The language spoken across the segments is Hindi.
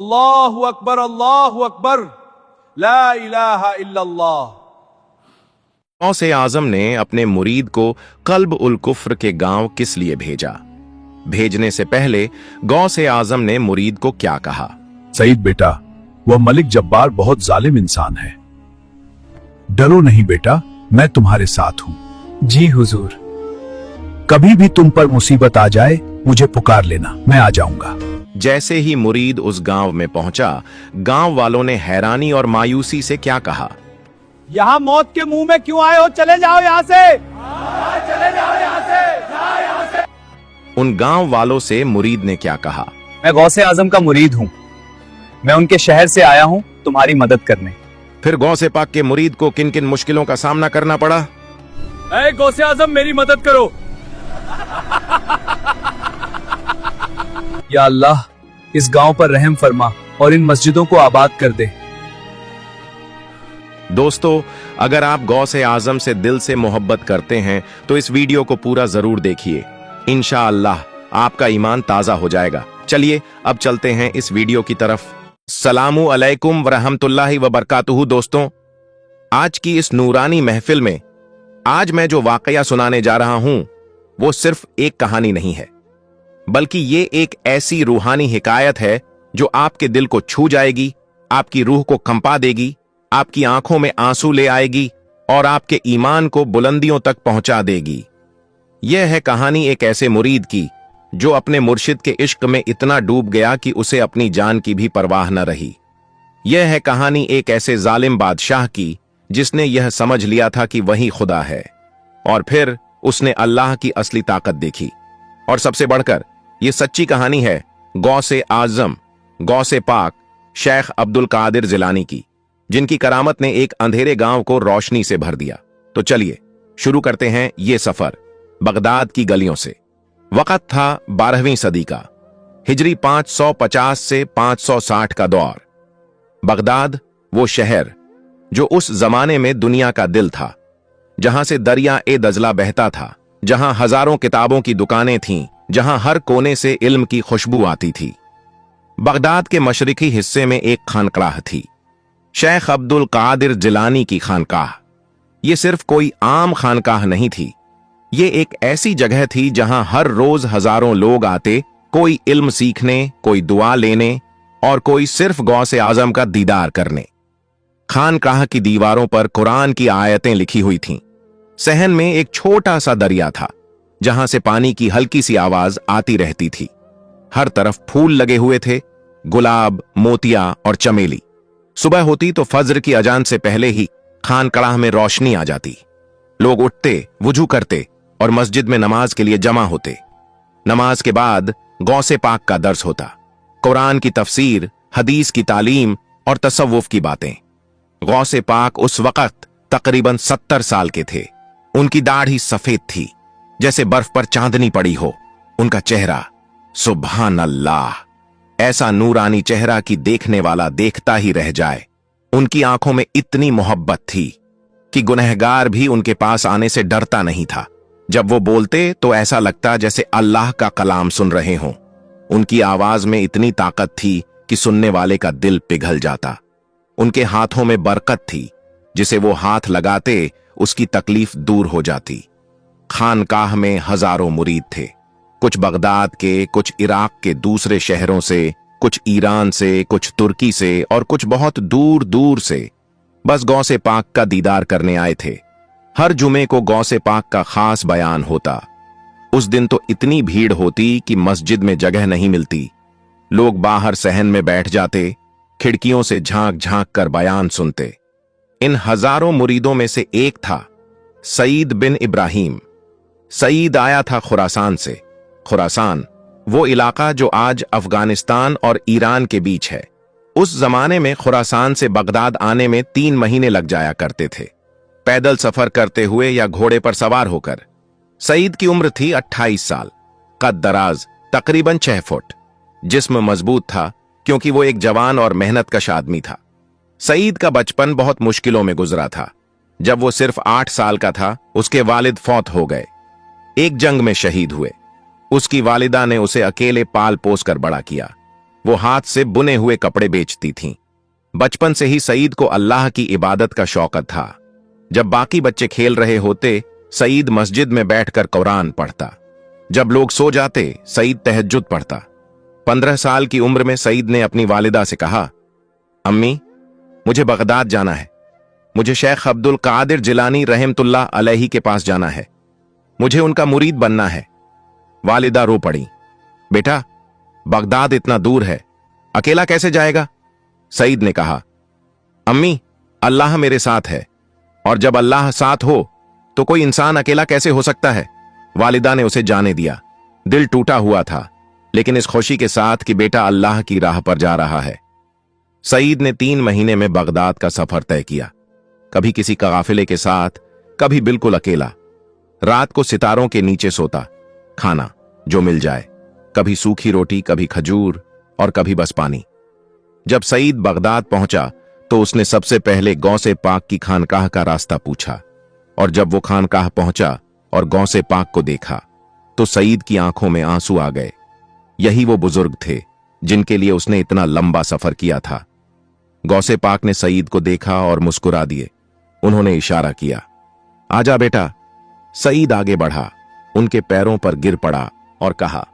अल्लाहु अकबर, अल्लाहु अकबर, ला इलाहा इल्लल्लाह। गौसे आजम ने अपने मुरीद को कल्ब उल कुफ्र के गांव किस लिए भेजा? भेजने से पहले गौसे आजम ने मुरीद को क्या कहा? सईद बेटा, वह मलिक जब्बार बहुत जालिम इंसान है। डरो नहीं बेटा, मैं तुम्हारे साथ हूँ। जी हुजूर। कभी भी तुम पर मुसीबत आ जाए मुझे पुकार लेना, मैं आ जाऊंगा। जैसे ही मुरीद उस गांव में पहुंचा, गांव वालों ने हैरानी और मायूसी से क्या कहा? यहाँ मौत के मुंह में क्यों आए हो? चले जाओ यहाँ से, चले जाओ यहाँ से। उन गांव वालों से मुरीद ने क्या कहा? मैं गौसे आजम का मुरीद हूँ, मैं उनके शहर से आया हूँ तुम्हारी मदद करने। फिर गौसे पाक के मुरीद को किन किन मुश्किलों का सामना करना पड़ा? ऐ गौसे आजम, मेरी मदद करो। या अल्लाह, इस गांव पर रहम फरमा और इन मस्जिदों को आबाद कर दे। दोस्तों, अगर आप गौसे आजम से दिल से मोहब्बत करते हैं तो इस वीडियो को पूरा जरूर देखिए। इंशाअल्लाह आपका ईमान ताजा हो जाएगा। चलिए अब चलते हैं इस वीडियो की तरफ। सलामु अलैकुम वरहमतुल्लाहि वबरकातुहू। दोस्तों, आज की इस नूरानी महफिल में आज मैं जो वाकया सुनाने जा रहा हूं वो सिर्फ एक कहानी नहीं है, बल्कि ये एक ऐसी रूहानी हिकायत है जो आपके दिल को छू जाएगी, आपकी रूह को कंपा देगी, आपकी आंखों में आंसू ले आएगी और आपके ईमान को बुलंदियों तक पहुंचा देगी। यह है कहानी एक ऐसे मुरीद की जो अपने मुर्शिद के इश्क में इतना डूब गया कि उसे अपनी जान की भी परवाह न रही। यह है कहानी एक ऐसे जालिम बादशाह की जिसने यह समझ लिया था कि वही खुदा है, और फिर उसने अल्लाह की असली ताकत देखी। और सबसे बढ़कर यह सच्ची कहानी है गौसे आजम, गौसे पाक शेख अब्दुल कादिर जिलानी की, जिनकी करामत ने एक अंधेरे गांव को रोशनी से भर दिया। तो चलिए शुरू करते हैं ये सफर बगदाद की गलियों से। वक्त था 12वीं सदी का, हिजरी 550 से 560 का दौर। बगदाद वो शहर जो उस जमाने में दुनिया का दिल था, जहां से दरिया ए दजला बहता था, जहां हजारों किताबों की दुकानें थीं, जहां हर कोने से इल्म की खुशबू आती थी। बगदाद के मशरिकी हिस्से में एक खानकाह थी, शेख अब्दुल कादिर जिलानी की खानकाह। यह सिर्फ कोई आम खानकाह नहीं थी, ये एक ऐसी जगह थी जहां हर रोज हजारों लोग आते, कोई इल्म सीखने, कोई दुआ लेने और कोई सिर्फ गौसे आजम का दीदार करने। खानकाह की दीवारों पर कुरान की आयतें लिखी हुई थीं। सहन में एक छोटा सा दरिया था जहां से पानी की हल्की सी आवाज आती रहती थी। हर तरफ फूल लगे हुए थे, गुलाब, मोतिया और चमेली। सुबह होती तो फज्र की अजान से पहले ही खानकाह में रोशनी आ जाती। लोग उठते, वुजू करते और मस्जिद में नमाज के लिए जमा होते। नमाज के बाद गौसे पाक का दर्स होता, कुरान की तफसीर, हदीस की तालीम और तसव्वुफ की बातें। गौसे पाक उस वक्त तकरीबन 70 साल के थे। उनकी दाढ़ी सफेद थी जैसे बर्फ पर चांदनी पड़ी हो। उनका चेहरा, सुभान अल्लाह, ऐसा नूरानी चेहरा कि देखने वाला देखता ही रह जाए। उनकी आंखों में इतनी मोहब्बत थी कि गुनहगार भी उनके पास आने से डरता नहीं था। जब वो बोलते तो ऐसा लगता जैसे अल्लाह का कलाम सुन रहे हों। उनकी आवाज में इतनी ताकत थी कि सुनने वाले का दिल पिघल जाता। उनके हाथों में बरकत थी, जिसे वो हाथ लगाते उसकी तकलीफ दूर हो जाती। खानकाह में हजारों मुरीद थे, कुछ बगदाद के, कुछ इराक के दूसरे शहरों से, कुछ ईरान से, कुछ तुर्की से और कुछ बहुत दूर दूर से। बस गौसे पाक का दीदार करने आए थे। हर जुमे को गौसे पाक का खास बयान होता। उस दिन तो इतनी भीड़ होती कि मस्जिद में जगह नहीं मिलती। लोग बाहर सहन में बैठ जाते, खिड़कियों से झांक झांक कर बयान सुनते। इन हजारों मुरीदों में से एक था सईद बिन इब्राहिम। सईद आया था खुरासान से। खुरासान वो इलाका जो आज अफगानिस्तान और ईरान के बीच है। उस जमाने में खुरासान से बगदाद आने में 3 महीने लग जाया करते थे, पैदल सफर करते हुए या घोड़े पर सवार होकर। सईद की उम्र थी 28 साल, कद दराज तकरीबन 6 फुट। जिस्म मजबूत था क्योंकि वो एक जवान और मेहनतकश आदमी था। सईद का बचपन बहुत मुश्किलों में गुजरा था। जब वो सिर्फ 8 साल का था, उसके वालिद फौत हो गए, एक जंग में शहीद हुए। उसकी वालिदा ने उसे अकेले पाल पोस कर बड़ा किया। वो हाथ से बुने हुए कपड़े बेचती थीं। बचपन से ही सईद को अल्लाह की इबादत का शौकत था। जब बाकी बच्चे खेल रहे होते, सईद मस्जिद में बैठकर कुरान पढ़ता। जब लोग सो जाते, सईद तहज्जुद पढ़ता। 15 साल की उम्र में सईद ने अपनी वालिदा से कहा, अम्मी, मुझे बगदाद जाना है। मुझे शेख अब्दुल कादिर जिलानी रहमतुल्लाह अलैहि के पास जाना है। मुझे उनका मुरीद बनना है। वालिदा रो पड़ी। बेटा, बगदाद इतना दूर है, अकेला कैसे जाएगा? सईद ने कहा, अम्मी, अल्लाह मेरे साथ है, और जब अल्लाह साथ हो तो कोई इंसान अकेला कैसे हो सकता है? वालिदा ने उसे जाने दिया। दिल टूटा हुआ था, लेकिन इस खुशी के साथ कि बेटा अल्लाह की राह पर जा रहा है। सईद ने 3 महीने में बगदाद का सफर तय किया, कभी किसी काफिले के साथ, कभी बिल्कुल अकेला। रात को सितारों के नीचे सोता, खाना जो मिल जाए, कभी सूखी रोटी, कभी खजूर और कभी बस पानी। जब सईद बगदाद पहुंचा तो उसने सबसे पहले गौसे पाक की खानकाह का रास्ता पूछा, और जब वो खानकाह पहुंचा और गौसे पाक को देखा तो सईद की आंखों में आंसू आ गए। यही वो बुजुर्ग थे जिनके लिए उसने इतना लंबा सफर किया था। गौसे पाक ने सईद को देखा और मुस्कुरा दिए। उन्होंने इशारा किया, आजा बेटा। सईद आगे बढ़ा, उनके पैरों पर गिर पड़ा और कहा,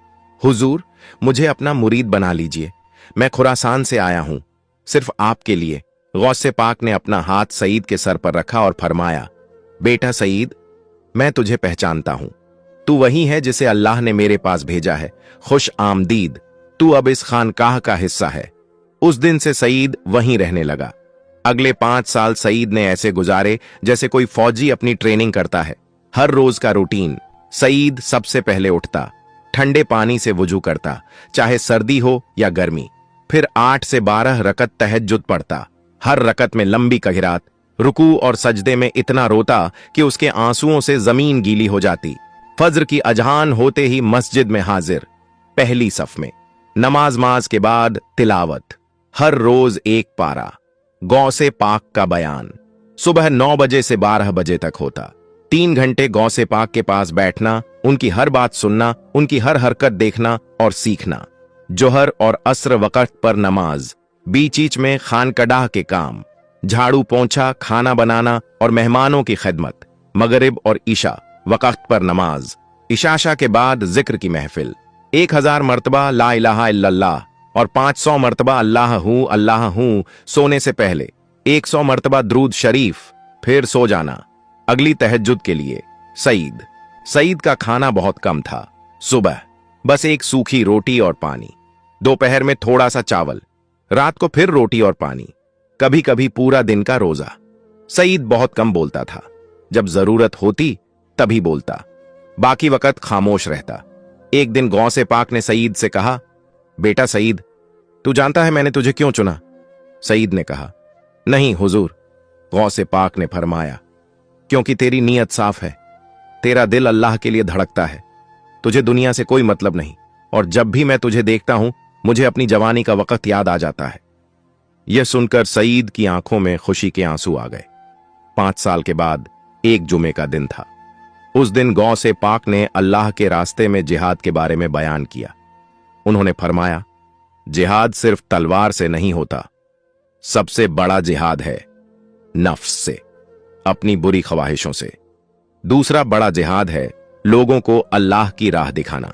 हुजूर, मुझे अपना मुरीद बना लीजिए। मैं खुरासान से आया हूं, सिर्फ आपके लिए। गौसे पाक ने अपना हाथ सईद के सर पर रखा और फरमाया, बेटा सईद, मैं तुझे पहचानता हूं। तू वही है जिसे अल्लाह ने मेरे पास भेजा है। खुश आमदीद, तू अब इस खानकाह का हिस्सा है। उस दिन से सईद वहीं रहने लगा। अगले 5 साल सईद ने ऐसे गुजारे जैसे कोई फौजी अपनी ट्रेनिंग करता है। हर रोज का रूटीन, सईद सबसे पहले उठता, ठंडे पानी से वुजू करता, चाहे सर्दी हो या गर्मी। फिर 8 से 12 रकत तहज्जुद पढ़ता। हर रकत में लंबी क़िरात, रुकू और सजदे में इतना रोता कि उसके आंसुओं से जमीन गीली हो जाती। फज्र की अजहान होते ही मस्जिद में हाजिर, पहली सफ में। नमाज के बाद तिलावत, हर रोज एक पारा, गौसे पाक का बयान। सुबह 9 बजे से 12 बजे तक होता। 3 घंटे गौसे पाक के पास बैठना, उनकी हर बात सुनना, उनकी हर हरकत देखना और सीखना। जोहर और अस्र वक़्त पर नमाज, बीच में खानकडाह के काम, झाड़ू पोंछा, खाना बनाना और मेहमानों की खिदमत। मगरिब और ईशा वक़्त पर नमाज, इशाशा के बाद जिक्र की महफिल। 1000 मरतबा ला इलाहा इल्लल्लाह और 500 मरतबा अल्लाह हूं सोने से पहले। 100 मरतबा द्रूद शरीफ, फिर सो जाना अगली तहज्जुद के लिए। सईद का खाना बहुत कम था। सुबह बस एक सूखी रोटी और पानी, दोपहर में थोड़ा सा चावल, रात को फिर रोटी और पानी, कभी कभी पूरा दिन का रोजा। सईद बहुत कम बोलता था, जब जरूरत होती तभी बोलता, बाकी वक्त खामोश रहता। एक दिन गौसे पाक ने सईद से कहा, बेटा सईद, तू जानता है मैंने तुझे क्यों चुना? सईद ने कहा, नहीं हुजूर। गौसे पाक ने फरमाया, क्योंकि तेरी नीयत साफ है, तेरा दिल अल्लाह के लिए धड़कता है, तुझे दुनिया से कोई मतलब नहीं, और जब भी मैं तुझे देखता हूं मुझे अपनी जवानी का वक्त याद आ जाता है। यह सुनकर सईद की आंखों में खुशी के आंसू आ गए। 5 साल के बाद एक जुमे का दिन था। उस दिन गौसे पाक ने अल्लाह के रास्ते में जिहाद के बारे में बयान किया। उन्होंने फरमाया, जिहाद सिर्फ तलवार से नहीं होता, सबसे बड़ा जिहाद है नफ्स से, अपनी बुरी ख्वाहिशों से। दूसरा बड़ा जिहाद है लोगों को अल्लाह की राह दिखाना,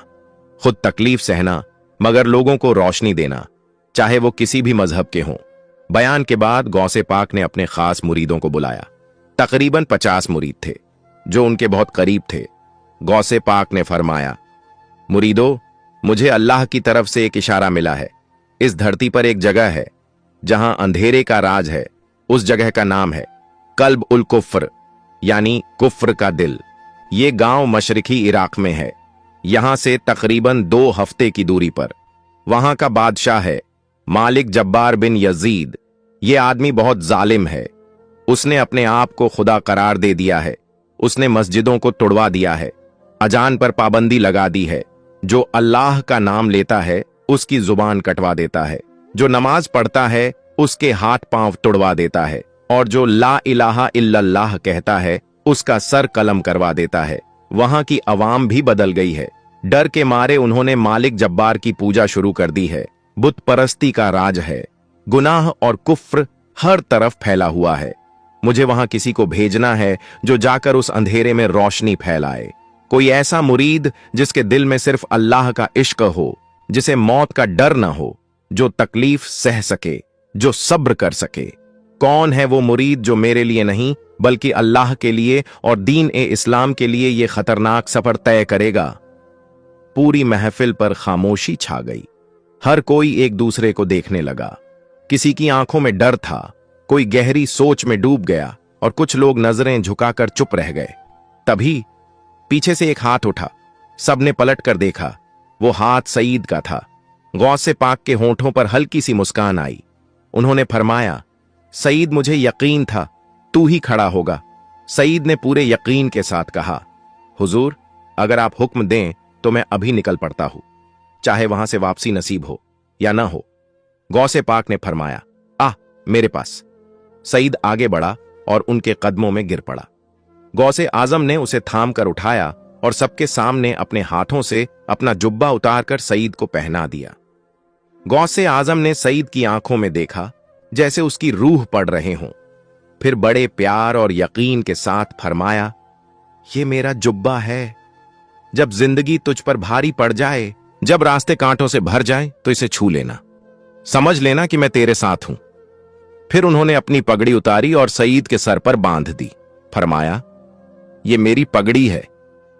खुद तकलीफ सहना मगर लोगों को रोशनी देना, चाहे वो किसी भी मजहब के हों। बयान के बाद गौसे पाक ने अपने खास मुरीदों को बुलाया। तकरीबन 50 मुरीद थे जो उनके बहुत करीब थे। गौसे पाक ने फरमाया, मुरीदो, मुझे अल्लाह की तरफ से एक इशारा मिला है। इस धरती पर एक जगह है जहां अंधेरे का राज है। उस जगह का नाम है कल्ब उल कुफ्र, यानी कुफ्र का दिल। ये गांव मशरिकी इराक में है, यहां से तकरीबन 2 हफ्ते की दूरी पर। वहां का बादशाह है मालिक जब्बार बिन यजीद। ये आदमी बहुत जालिम है। उसने अपने आप को खुदा करार दे दिया है। उसने मस्जिदों को तोड़वा दिया है, अजान पर पाबंदी लगा दी है। जो अल्लाह का नाम लेता है उसकी जुबान कटवा देता है, जो नमाज पढ़ता है उसके हाथ पांव तोड़वा देता है, और जो ला इलाहा इल्लल्लाह कहता है उसका सर कलम करवा देता है। वहां की अवाम भी बदल गई है। डर के मारे उन्होंने मालिक जब्बार की पूजा शुरू कर दी है। बुत परस्ती का राज है। गुनाह और कुफ्र हर तरफ फैला हुआ है। मुझे वहां किसी को भेजना है जो जाकर उस अंधेरे में रोशनी फैलाए। कोई ऐसा मुरीद जिसके दिल में सिर्फ अल्लाह का इश्क हो, जिसे मौत का डर ना हो, जो तकलीफ सह सके, जो सब्र कर सके। कौन है वो मुरीद जो मेरे लिए नहीं बल्कि अल्लाह के लिए और दीन ए इस्लाम के लिए ये खतरनाक सफर तय करेगा? पूरी महफिल पर खामोशी छा गई। हर कोई एक दूसरे को देखने लगा। किसी की आंखों में डर था, कोई गहरी सोच में डूब गया और कुछ लोग नजरें झुकाकर चुप रह गए। तभी पीछे से एक हाथ उठा। सबने पलट कर देखा। वो हाथ सईद का था। गौसे पाक के होंठों पर हल्की सी मुस्कान आई। उन्होंने फरमाया, सईद, मुझे यकीन था तू ही खड़ा होगा। सईद ने पूरे यकीन के साथ कहा, हुजूर, अगर आप हुक्म दें तो मैं अभी निकल पड़ता हूं, चाहे वहां से वापसी नसीब हो या ना हो। गौसे पाक ने फरमाया, आ मेरे पास। सईद आगे बढ़ा और उनके कदमों में गिर पड़ा। गौसे आजम ने उसे थाम कर उठाया और सबके सामने अपने हाथों से अपना जुब्बा उतारकर सईद को पहना दिया। गौसे आजम ने सईद की आंखों में देखा जैसे उसकी रूह पड़ रहे हों। फिर बड़े प्यार और यकीन के साथ फरमाया, ये मेरा जुब्बा है। जब जिंदगी तुझ पर भारी पड़ जाए, जब रास्ते कांटों से भर जाए, तो इसे छू लेना, समझ लेना कि मैं तेरे साथ हूं। फिर उन्होंने अपनी पगड़ी उतारी और सईद के सर पर बांध दी। फरमाया, ये मेरी पगड़ी है।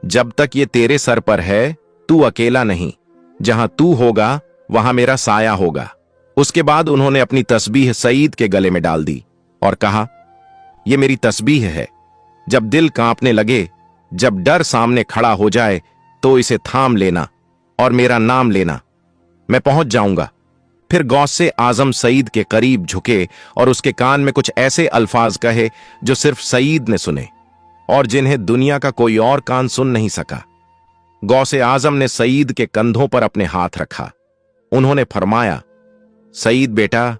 जब तक ये तेरे सर पर है, तू अकेला नहीं। जहां तू होगा वहां मेरा साया होगा। उसके बाद उन्होंने अपनी तस्बीह सईद के गले में डाल दी और कहा, यह मेरी तस्बीह है। जब दिल कांपने लगे, जब डर सामने खड़ा हो जाए, तो इसे थाम लेना और मेरा नाम लेना, मैं पहुंच जाऊंगा। फिर गौसे आजम सईद के करीब झुके और उसके कान में कुछ ऐसे अल्फाज कहे जो सिर्फ सईद ने सुने और जिन्हें दुनिया का कोई और कान सुन नहीं सका। गौसे आजम ने सईद के कंधों पर अपने हाथ रखा। उन्होंने फरमाया, सईद बेटा,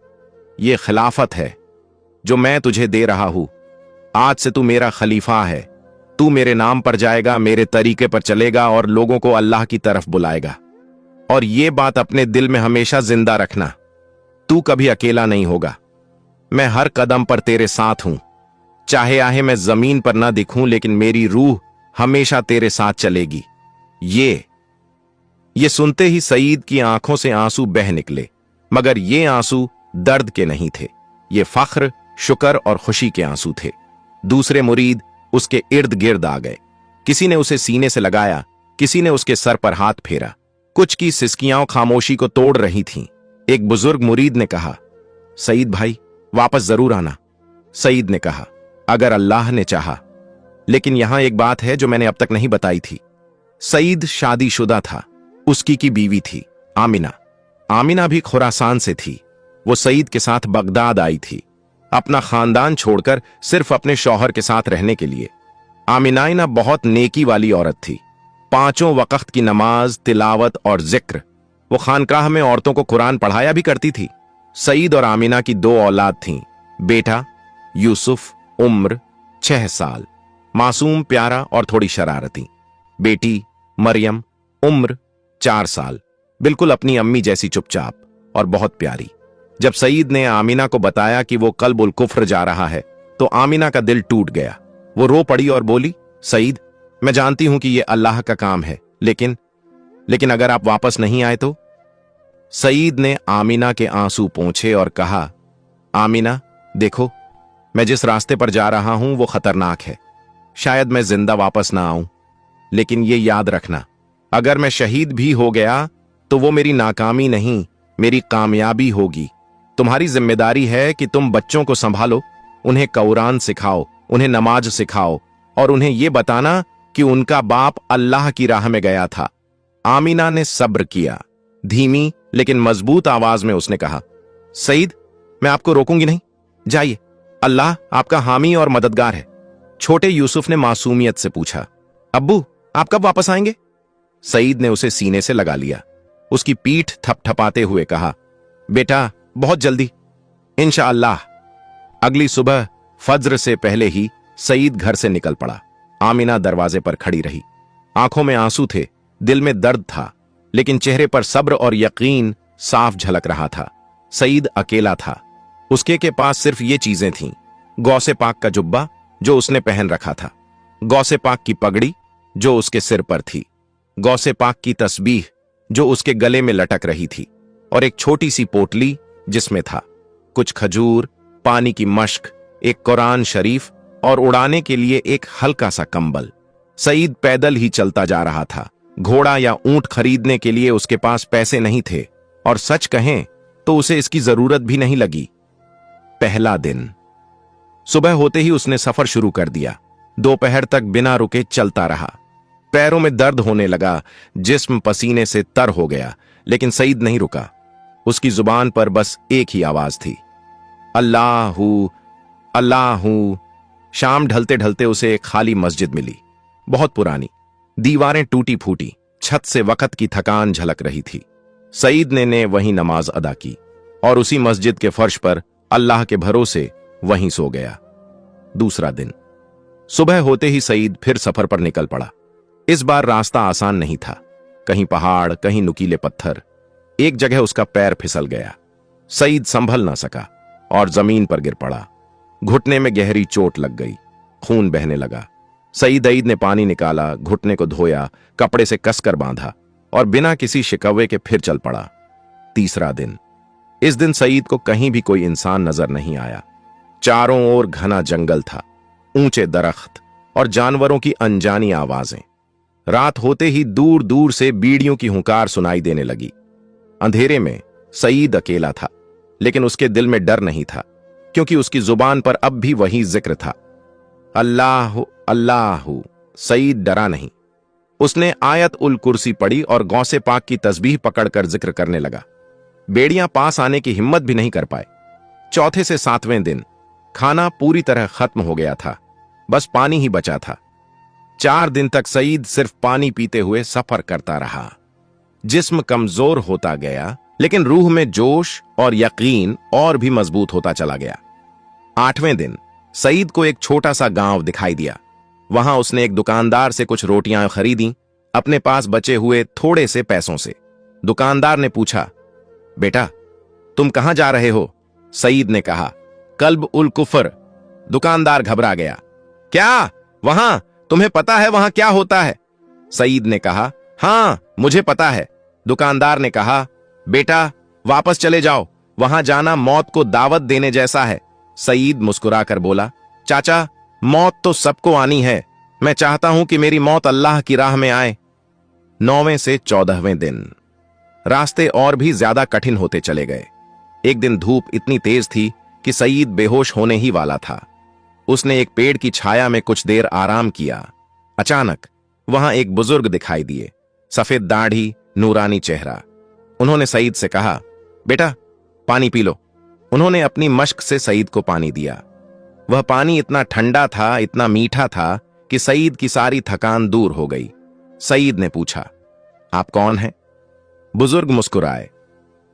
ये खिलाफत है जो मैं तुझे दे रहा हूं। आज से तू मेरा खलीफा है। तू मेरे नाम पर जाएगा, मेरे तरीके पर चलेगा और लोगों को अल्लाह की तरफ बुलाएगा। और ये बात अपने दिल में हमेशा जिंदा रखना, तू कभी अकेला नहीं होगा। मैं हर कदम पर तेरे साथ हूं। चाहे आहे मैं जमीन पर ना दिखूं, लेकिन मेरी रूह हमेशा तेरे साथ चलेगी। ये सुनते ही सईद की आंखों से आंसू बह निकले, मगर ये आंसू दर्द के नहीं थे। ये फख्र, शुक्र और खुशी के आंसू थे। दूसरे मुरीद उसके इर्द गिर्द आ गए। किसी ने उसे सीने से लगाया, किसी ने उसके सर पर हाथ फेरा। कुछ की सिसकियां खामोशी को तोड़ रही थीं। एक बुजुर्ग मुरीद ने कहा, सईद भाई, वापस जरूर आना। सईद ने कहा, अगर अल्लाह ने चाहा। लेकिन यहां एक बात है जो मैंने अब तक नहीं बताई थी। सईद शादीशुदा था। उसकी की बीवी थी आमिना। आमिना भी खुरासान से थी। वो सईद के साथ बगदाद आई थी, अपना खानदान छोड़कर सिर्फ अपने शौहर के साथ रहने के लिए। आमिना बहुत नेकी वाली औरत थी। 5 वक्त की नमाज, तिलावत और जिक्र। वो खानकाह में औरतों को कुरान पढ़ाया भी करती थी। सईद और आमिना की 2 औलाद थीं। बेटा यूसुफ, उम्र 6 साल, मासूम, प्यारा और थोड़ी शरारती। बेटी मरियम, उम्र 4 साल, बिल्कुल अपनी अम्मी जैसी चुपचाप और बहुत प्यारी। जब सईद ने आमिना को बताया कि वो कल्बुल कुफ्र जा रहा है, तो आमिना का दिल टूट गया। वो रो पड़ी और बोली, सईद, मैं जानती हूं कि ये अल्लाह का काम है, लेकिन अगर आप वापस नहीं आए तो? सईद ने आमिना के आंसू पोंछे और कहा, आमिना, देखो, मैं जिस रास्ते पर जा रहा हूं वो खतरनाक है। शायद मैं जिंदा वापस ना आऊं, लेकिन ये याद रखना, अगर मैं शहीद भी हो गया तो वो मेरी नाकामी नहीं, मेरी कामयाबी होगी। तुम्हारी जिम्मेदारी है कि तुम बच्चों को संभालो, उन्हें कुरान सिखाओ, उन्हें नमाज सिखाओ और उन्हें यह बताना कि उनका बाप अल्लाह की राह में गया था। आमिना ने सब्र किया। धीमी लेकिन मजबूत आवाज में उसने कहा, सईद, मैं आपको रोकूंगी नहीं, जाइए, अल्लाह आपका हामी और मददगार है। छोटे यूसुफ ने मासूमियत से पूछा, अब्बू, आप कब वापस आएंगे? सईद ने उसे सीने से लगा लिया। उसकी पीठ थपथपाते हुए कहा, बेटा, बहुत जल्दी, इंशाअल्लाह। अगली सुबह फज्र से पहले ही सईद घर से निकल पड़ा। आमिना दरवाजे पर खड़ी रही। आंखों में आंसू थे, दिल में दर्द था, लेकिन चेहरे पर सब्र और यकीन साफ झलक रहा था। सईद अकेला था। उसके के पास सिर्फ ये चीजें थीं। गौसे पाक का जुब्बा जो उसने पहन रखा था, गौसे पाक की पगड़ी जो उसके सिर पर थी, गौसे पाक की तस्बीह जो उसके गले में लटक रही थी, और एक छोटी सी पोटली जिसमें था कुछ खजूर, पानी की मश्क, एक कुरान शरीफ और उड़ाने के लिए एक हल्का सा कंबल। सईद पैदल ही चलता जा रहा था। घोड़ा या ऊंट खरीदने के लिए उसके पास पैसे नहीं थे, और सच कहें तो उसे इसकी जरूरत भी नहीं लगी। पहला दिन। सुबह होते ही उसने सफर शुरू कर दिया। दोपहर तक बिना रुके चलता रहा। पैरों में दर्द होने लगा, जिस्म पसीने से तर हो गया, लेकिन सईद नहीं रुका। उसकी जुबान पर बस एक ही आवाज थी, अल्लाहू अल्लाहू। शाम ढलते ढलते उसे एक खाली मस्जिद मिली, बहुत पुरानी, दीवारें टूटी फूटी, छत से वक्त की थकान झलक रही थी। सईद ने वहीं नमाज अदा की और उसी मस्जिद के फर्श पर अल्लाह के भरोसे वहीं सो गया। दूसरा दिन। सुबह होते ही सईद फिर सफर पर निकल पड़ा। इस बार रास्ता आसान नहीं था, कहीं पहाड़, कहीं नुकीले पत्थर। एक जगह उसका पैर फिसल गया। सईद संभल ना सका और जमीन पर गिर पड़ा। घुटने में गहरी चोट लग गई, खून बहने लगा। सईद ने पानी निकाला, घुटने को धोया, कपड़े से कसकर बांधा और बिना किसी शिकवे के फिर चल पड़ा। तीसरा दिन। इस दिन सईद को कहीं भी कोई इंसान नजर नहीं आया। चारों ओर घना जंगल था, ऊंचे दरख्त और जानवरों की अनजानी आवाजें। रात होते ही दूर दूर से बीड़ियों की हुंकार सुनाई देने लगी। अंधेरे में सईद अकेला था, लेकिन उसके दिल में डर नहीं था, क्योंकि उसकी जुबान पर अब भी वही जिक्र था, अल्लाह अल्लाह। सईद डरा नहीं। उसने आयत उल कुर्सी पढ़ी और गौसे पाक की तस्बीह पकड़कर जिक्र करने लगा। बेड़ियां पास आने की हिम्मत भी नहीं कर पाए। चौथे से सातवें दिन खाना पूरी तरह खत्म हो गया था, बस पानी ही बचा था। 4 दिन तक सईद सिर्फ पानी पीते हुए सफर करता रहा। जिस्म कमजोर होता गया, लेकिन रूह में जोश और यकीन और भी मजबूत होता चला गया। 8वें दिन सईद को एक छोटा सा गांव दिखाई दिया। वहां उसने एक दुकानदार से कुछ रोटियां खरीदी, अपने पास बचे हुए थोड़े से पैसों से। दुकानदार ने पूछा, बेटा तुम कहां जा रहे हो? सईद ने कहा, कल्ब उल कुफर। दुकानदार घबरा गया, क्या वहां? तुम्हें पता है वहां क्या होता है? सईद ने कहा, हां मुझे पता है। दुकानदार ने कहा, बेटा वापस चले जाओ, वहां जाना मौत को दावत देने जैसा है। सईद मुस्कुराकर बोला, चाचा मौत तो सबको आनी है, मैं चाहता हूं कि मेरी मौत अल्लाह की राह में आए। 9वें से 14वें दिन। रास्ते और भी ज्यादा कठिन होते चले गए। एक दिन धूप इतनी तेज थी कि सईद बेहोश होने ही वाला था। उसने एक पेड़ की छाया में कुछ देर आराम किया। अचानक वहां एक बुजुर्ग दिखाई दिए, सफेद दाढ़ी, नूरानी चेहरा। उन्होंने सईद से कहा, बेटा पानी पी लो। उन्होंने अपनी मश्क से सईद को पानी दिया। वह पानी इतना ठंडा था, इतना मीठा था कि सईद की सारी थकान दूर हो गई। सईद ने पूछा, आप कौन हैं? बुजुर्ग मुस्कुराए,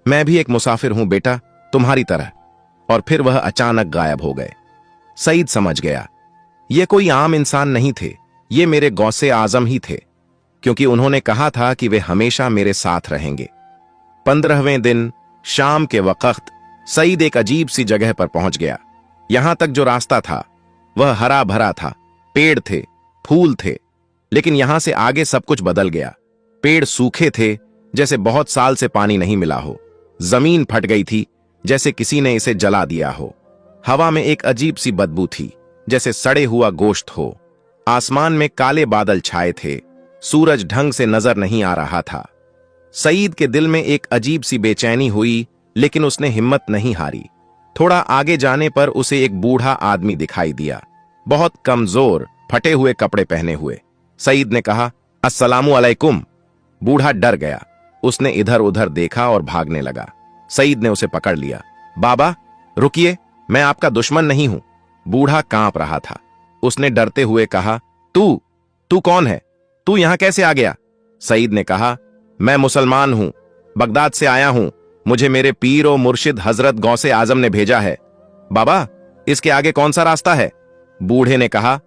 मैं भी एक मुसाफिर हूं बेटा, तुम्हारी तरह। और फिर वह अचानक गायब हो गए। सईद समझ गया, ये कोई आम इंसान नहीं थे, ये मेरे गौसे आजम ही थे, क्योंकि उन्होंने कहा था कि वे हमेशा मेरे साथ रहेंगे। 15वें दिन शाम के वक्त सईद एक अजीब सी जगह पर पहुंच गया। यहां तक जो रास्ता था वह हरा भरा था, पेड़ थे, फूल थे, लेकिन यहां से आगे सब कुछ बदल गया। पेड़ सूखे थे, जैसे बहुत साल से पानी नहीं मिला हो। जमीन फट गई थी, जैसे किसी ने इसे जला दिया हो। हवा में एक अजीब सी बदबू थी, जैसे सड़े हुआ गोश्त हो। आसमान में काले बादल छाए थे, सूरज ढंग से नजर नहीं आ रहा था। सईद के दिल में एक अजीब सी बेचैनी हुई, लेकिन उसने हिम्मत नहीं हारी। थोड़ा आगे जाने पर उसे एक बूढ़ा आदमी दिखाई दिया, बहुत कमजोर, फटे हुए कपड़े पहने हुए। सईद ने कहा, अस्सलामु अलैकुम। बूढ़ा डर गया, उसने इधर उधर देखा और भागने लगा। सईद ने उसे पकड़ लिया। बाबा रुकिए, मैं आपका दुश्मन नहीं हूं। बूढ़ा कांप रहा था। उसने डरते हुए कहा, तू कौन है? तू यहां कैसे आ गया? सईद ने कहा, मैं मुसलमान हूं, बगदाद से आया हूं, मुझे मेरे पीर और मुर्शिद हजरत गौसे आजम ने भेजा है। बाबा इसके आगे कौन सा रास्ता है? बूढ़े ने कहा,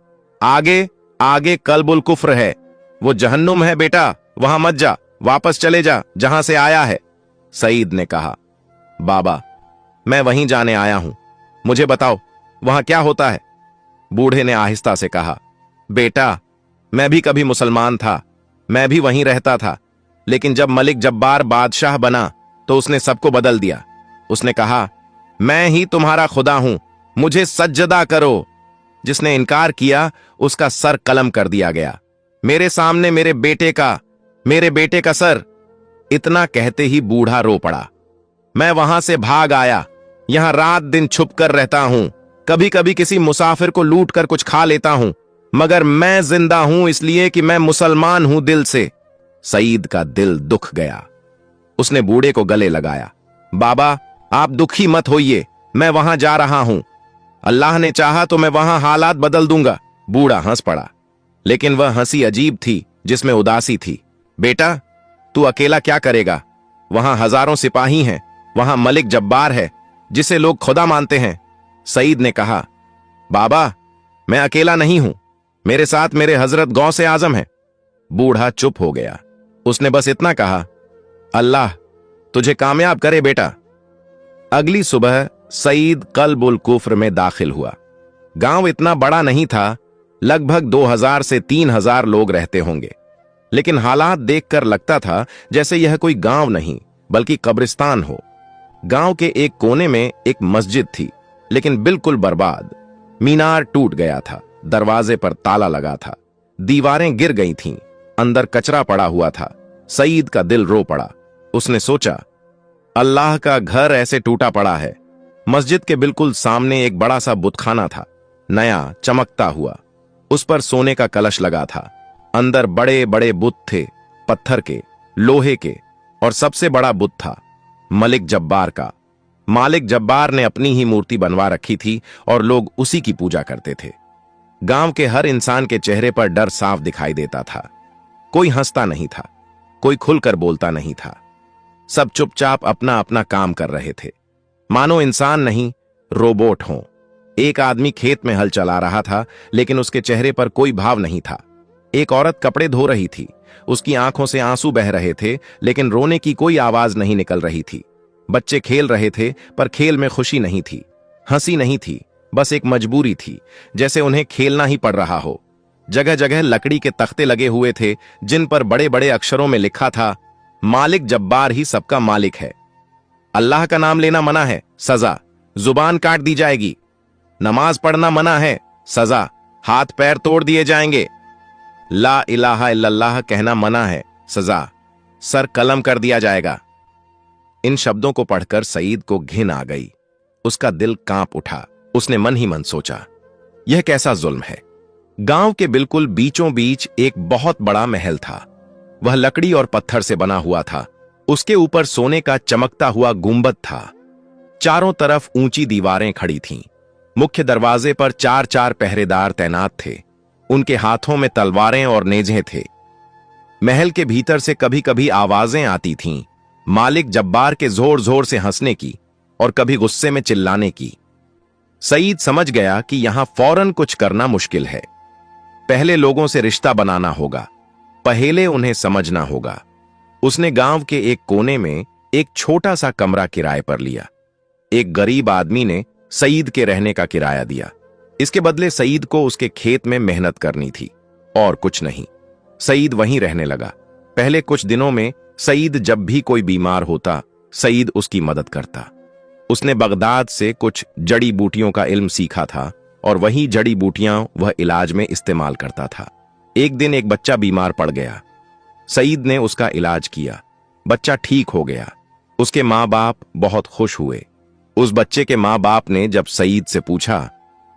आगे आगे कल्बुल कुफ्र है, वो जहन्नुम है बेटा, वहां मत जा, वापस चले जा जहां से आया है। सईद ने कहा, बाबा, मैं वहीं जाने आया हूं, मुझे बताओ वहां क्या होता है। बूढ़े ने आहिस्ता से कहा, बेटा, मैं भी कभी मुसलमान था, मैं भी वहीं रहता था, लेकिन जब मलिक जब्बार बादशाह बना तो उसने सबको बदल दिया। उसने कहा, मैं ही तुम्हारा खुदा हूं, मुझे सज्जदा करो। जिसने इनकार किया उसका सर कलम कर दिया गया। मेरे सामने मेरे बेटे का सर। इतना कहते ही बूढ़ा रो पड़ा। मैं वहां से भाग आया, यहां रात दिन छुप कर रहता हूं, कभी कभी किसी मुसाफिर को लूट कर कुछ खा लेता हूं, मगर मैं जिंदा हूं इसलिए कि मैं मुसलमान हूं दिल से। सईद का दिल दुख गया। उसने बूढ़े को गले लगाया। बाबा, आप दुखी मत होइए, मैं वहां जा रहा हूं, अल्लाह ने चाहा तो मैं वहां हालात बदल दूंगा। बूढ़ा हंस पड़ा, लेकिन वह हंसी अजीब थी जिसमें उदासी थी। बेटा, तू अकेला क्या करेगा? वहां हजारों सिपाही हैं, वहां मलिक जब्बार है जिसे लोग खुदा मानते हैं। सईद ने कहा, बाबा, मैं अकेला नहीं हूं, मेरे साथ मेरे हजरत गौसे आजम है। बूढ़ा चुप हो गया। उसने बस इतना कहा, अल्लाह तुझे कामयाब करे बेटा। अगली सुबह सईद कल्बुल कुफ्र में दाखिल हुआ। गांव इतना बड़ा नहीं था, लगभग 2000 से 3000 लोग रहते होंगे, लेकिन हालात देखकर लगता था जैसे यह कोई गांव नहीं बल्कि कब्रिस्तान हो। गांव के एक कोने में एक मस्जिद थी, लेकिन बिल्कुल बर्बाद। मीनार टूट गया था, दरवाजे पर ताला लगा था, दीवारें गिर गई थीं, अंदर कचरा पड़ा हुआ था। सईद का दिल रो पड़ा। उसने सोचा, अल्लाह का घर ऐसे टूटा पड़ा है। मस्जिद के बिल्कुल सामने एक बड़ा सा बुतखाना था, नया चमकता हुआ। उस पर सोने का कलश लगा था। अंदर बड़े बड़े बुत थे, पत्थर के, लोहे के, और सबसे बड़ा बुत था मलिक जब्बार का। मालिक जब्बार ने अपनी ही मूर्ति बनवा रखी थी और लोग उसी की पूजा करते थे। गांव के हर इंसान के चेहरे पर डर साफ दिखाई देता था। कोई हंसता नहीं था, कोई खुलकर बोलता नहीं था। सब चुपचाप अपना अपना काम कर रहे थे, मानो इंसान नहीं रोबोट हों। एक आदमी खेत में हल चला रहा था, लेकिन उसके चेहरे पर कोई भाव नहीं था। एक औरत कपड़े धो रही थी, उसकी आंखों से आंसू बह रहे थे, लेकिन रोने की कोई आवाज नहीं निकल रही थी। बच्चे खेल रहे थे, पर खेल में खुशी नहीं थी, हंसी नहीं थी, बस एक मजबूरी थी, जैसे उन्हें खेलना ही पड़ रहा हो। जगह जगह लकड़ी के तख्ते लगे हुए थे, जिन पर बड़े बड़े अक्षरों में लिखा था, मालिक जब्बार ही सबका मालिक है। अल्लाह का नाम लेना मना है, सजा, जुबान काट दी जाएगी। नमाज पढ़ना मना है, सजा, हाथ पैर तोड़ दिए जाएंगे। ला इलाहा इल्लल्लाह कहना मना है, सजा, सर कलम कर दिया जाएगा। इन शब्दों को पढ़कर सईद को घिन आ गई। उसका दिल कांप उठा। उसने मन ही मन सोचा, यह कैसा जुल्म है। गांव के बिल्कुल बीचों बीच एक बहुत बड़ा महल था। वह लकड़ी और पत्थर से बना हुआ था। उसके ऊपर सोने का चमकता हुआ गुंबद था। चारों तरफ ऊंची दीवारें खड़ी थीं। मुख्य दरवाजे पर 4-4 पहरेदार तैनात थे। उनके हाथों में तलवारें और नेज़े थे। महल के भीतर से कभी कभी आवाजें आती थीं, मालिक जब्बार के जोर जोर से हंसने की और कभी गुस्से में चिल्लाने की। सईद समझ गया कि यहां फौरन कुछ करना मुश्किल है। पहले लोगों से रिश्ता बनाना होगा, पहले उन्हें समझना होगा। उसने गांव के एक कोने में एक छोटा सा कमरा किराए पर लिया। एक गरीब आदमी ने सईद के रहने का किराया दिया। इसके बदले सईद को उसके खेत में मेहनत करनी थी और कुछ नहीं। सईद वहीं रहने लगा। पहले कुछ दिनों में सईद जब भी कोई बीमार होता, सईद उसकी मदद करता। उसने बगदाद से कुछ जड़ी बूटियों का इल्म सीखा था और वही जड़ी बूटियां वह इलाज में इस्तेमाल करता था। एक दिन एक बच्चा बीमार पड़ गया। सईद ने उसका इलाज किया। बच्चा ठीक हो गया। उसके माँ बाप बहुत खुश हुए। उस बच्चे के माँ बाप ने जब सईद से पूछा,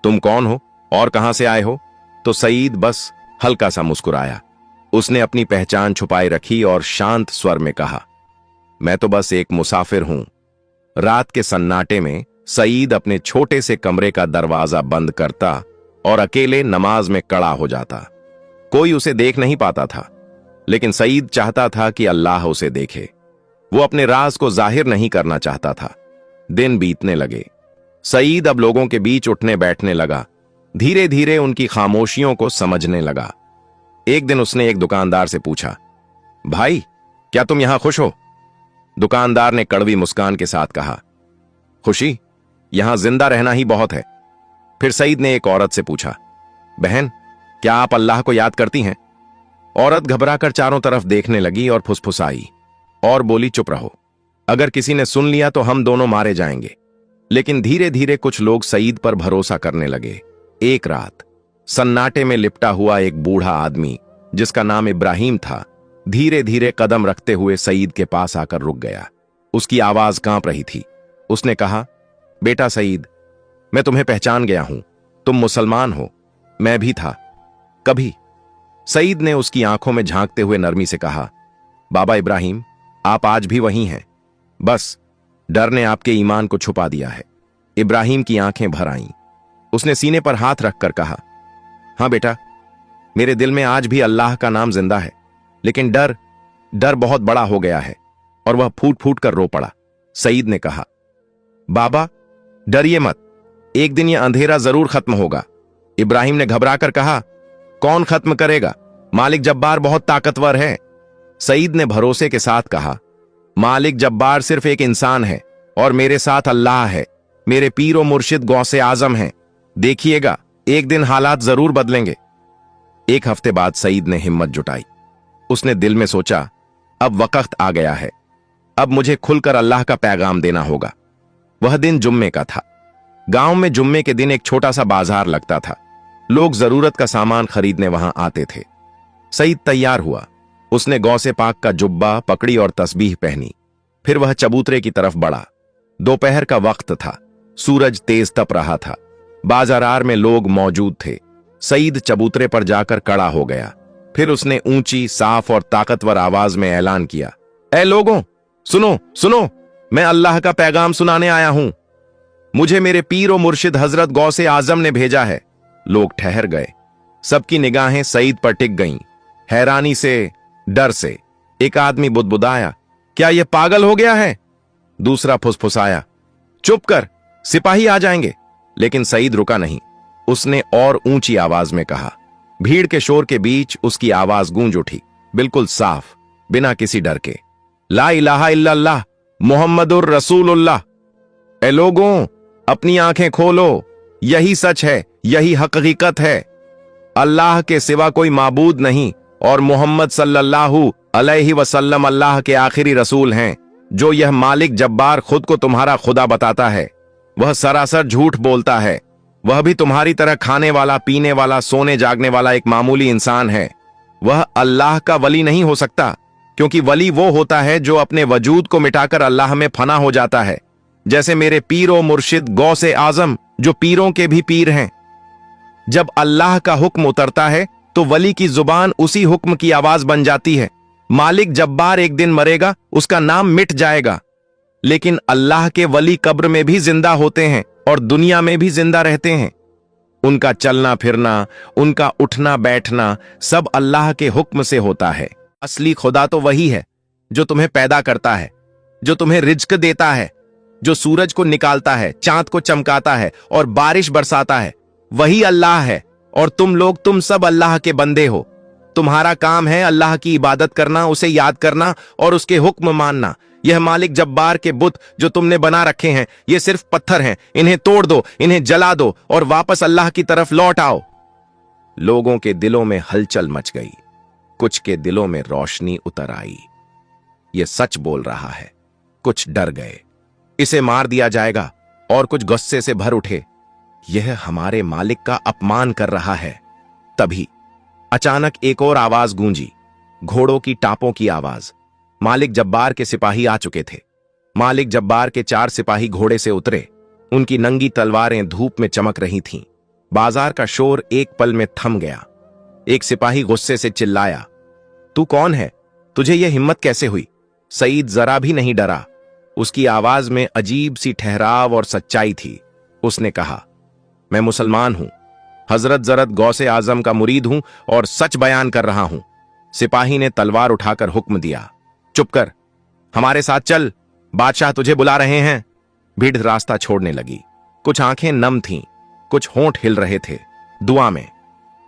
तुम कौन हो और कहां से आए हो, तो सईद बस हल्का सा मुस्कुराया। उसने अपनी पहचान छुपाए रखी और शांत स्वर में कहा, मैं तो बस एक मुसाफिर हूं। रात के सन्नाटे में सईद अपने छोटे से कमरे का दरवाजा बंद करता और अकेले नमाज में कड़ा हो जाता। कोई उसे देख नहीं पाता था, लेकिन सईद चाहता था कि अल्लाह उसे देखे। वो अपने राज को जाहिर नहीं करना चाहता था। दिन बीतने लगे। सईद अब लोगों के बीच उठने बैठने लगा। धीरे धीरे उनकी खामोशियों को समझने लगा। एक दिन उसने एक दुकानदार से पूछा, भाई क्या तुम यहां खुश हो? दुकानदार ने कड़वी मुस्कान के साथ कहा, खुशी, यहां जिंदा रहना ही बहुत है। फिर सईद ने एक औरत से पूछा, बहन, क्या आप अल्लाह को याद करती हैं? औरत घबराकर चारों तरफ देखने लगी और फुसफुसाई और बोली, चुप रहो, अगर किसी ने सुन लिया तो हम दोनों मारे जाएंगे। लेकिन धीरे धीरे कुछ लोग सईद पर भरोसा करने लगे। एक रात सन्नाटे में लिपटा हुआ एक बूढ़ा आदमी जिसका नाम इब्राहिम था, धीरे धीरे कदम रखते हुए सईद के पास आकर रुक गया। उसकी आवाज कांप रही थी। उसने कहा, बेटा सईद, मैं तुम्हें पहचान गया हूं। तुम मुसलमान हो, मैं भी था कभी। सईद ने उसकी आंखों में झांकते हुए नरमी से कहा, बाबा इब्राहिम, आप आज भी वही हैं, बस डर ने आपके ईमान को छुपा दिया है। इब्राहिम की आंखें भर आईं। उसने सीने पर हाथ रखकर कहा, हां बेटा, मेरे दिल में आज भी अल्लाह का नाम जिंदा है, लेकिन डर बहुत बड़ा हो गया है। और वह फूट फूट कर रो पड़ा। सईद ने कहा, बाबा डरिए मत, एक दिन यह अंधेरा जरूर खत्म होगा। इब्राहिम ने घबराकर कहा, कौन खत्म करेगा? मालिक जब्बार बहुत ताकतवर है। सईद ने भरोसे के साथ कहा, मालिक जब्बार सिर्फ एक इंसान है और मेरे साथ अल्लाह है, मेरे पीर और मुर्शिद गौसे आजम हैं। देखिएगा, एक दिन हालात जरूर बदलेंगे। एक हफ्ते बाद सईद ने हिम्मत जुटाई। उसने दिल में सोचा, अब वक्त आ गया है, अब मुझे खुलकर अल्लाह का पैगाम देना होगा। वह दिन जुम्मे का था। गांव में जुम्मे के दिन एक छोटा सा बाजार लगता था। लोग जरूरत का सामान खरीदने वहां आते थे। सईद तैयार हुआ। उसने गौसे पाक का जुब्बा पकड़ी और तस्बीह पहनी। फिर वह चबूतरे की तरफ बढ़ा। दोपहर का वक्त था। सूरज तेज तप रहा था। बाजारार में लोग मौजूद थे। सईद चबूतरे पर जाकर खड़ा हो गया। फिर उसने ऊंची, साफ और ताकतवर आवाज में ऐलान किया, ऐ लोगों, सुनो सुनो, मैं अल्लाह का पैगाम सुनाने आया हूं। मुझे मेरे पीर और मुर्शिद हजरत गौसे आजम ने भेजा है। लोग ठहर गए। सबकी निगाहें सईद पर टिक गईं। हैरानी से, डर से। एक आदमी बुदबुदाया, क्या यह पागल हो गया है? दूसरा फुसफुसाया, चुप कर, सिपाही आ जाएंगे। लेकिन सईद रुका नहीं। उसने और ऊंची आवाज में कहा। भीड़ के शोर के बीच उसकी आवाज गूंज उठी, बिल्कुल साफ, बिना किसी डर के, ला इलाहा इल्लल्लाह मुहम्मदुर रसूलुल्लाह। ए लोगों, अपनी आंखें खोलो, यही सच है, यही हकीकत है। अल्लाह के सिवा कोई माबूद नहीं और मोहम्मद सल्लल्लाहु अलैहि वसल्लम अल्लाह के आखिरी रसूल हैं। जो यह मालिक जब्बार खुद को तुम्हारा खुदा बताता है, वह सरासर झूठ बोलता है। वह भी तुम्हारी तरह खाने वाला, पीने वाला, सोने जागने वाला एक मामूली इंसान है। वह अल्लाह का वली नहीं हो सकता, क्योंकि वली वो होता है जो अपने वजूद को मिटाकर अल्लाह में फना हो जाता है, जैसे मेरे पीर और मुर्शिद गौसे आजम, जो पीरों के भी पीर हैं। जब अल्लाह का हुक्म उतरता है तो वली की जुबान उसी हुक्म की आवाज बन जाती है। मालिक जब्बार एक दिन मरेगा, उसका नाम मिट जाएगा, लेकिन अल्लाह के वली कब्र में भी जिंदा होते हैं और दुनिया में भी जिंदा रहते हैं। उनका चलना फिरना, उनका उठना बैठना सब अल्लाह के हुक्म से होता है। असली खुदा तो वही है जो तुम्हें पैदा करता है, जो तुम्हें रिज्क देता है, जो सूरज को निकालता है, चांद को चमकाता है और बारिश बरसाता है। वही अल्लाह है और तुम सब अल्लाह के बंदे हो। तुम्हारा काम है अल्लाह की इबादत करना, उसे याद करना और उसके हुक्म मानना। यह मालिक जब्बार के बुत जो तुमने बना रखे हैं, ये सिर्फ पत्थर हैं। इन्हें तोड़ दो, इन्हें जला दो और वापस अल्लाह की तरफ लौट आओ। लोगों के दिलों में हलचल मच गई। कुछ के दिलों में रोशनी उतर आई। ये सच बोल रहा है। कुछ डर गए, इसे मार दिया जाएगा, और कुछ गुस्से से भर उठे, यह हमारे मालिक का अपमान कर रहा है। तभी अचानक एक और आवाज गूंजी, घोड़ों की टापों की आवाज। मालिक जब्बार के सिपाही आ चुके थे। मालिक जब्बार के 4 सिपाही घोड़े से उतरे। उनकी नंगी तलवारें धूप में चमक रही थीं। बाजार का शोर एक पल में थम गया। एक सिपाही गुस्से से चिल्लाया, तू कौन है? तुझे यह हिम्मत कैसे हुई? सईद जरा भी नहीं डरा। उसकी आवाज में अजीब सी ठहराव और सच्चाई थी। उसने कहा, मैं मुसलमान हूं, हजरत जरत गौसे आजम का मुरीद हूं और सच बयान कर रहा हूं। सिपाही ने तलवार उठाकर हुक्म दिया, चुप कर, हमारे साथ चल, बादशाह तुझे बुला रहे हैं। भीड़ रास्ता छोड़ने लगी। कुछ आंखें नम थीं, कुछ होंठ हिल रहे थे दुआ में।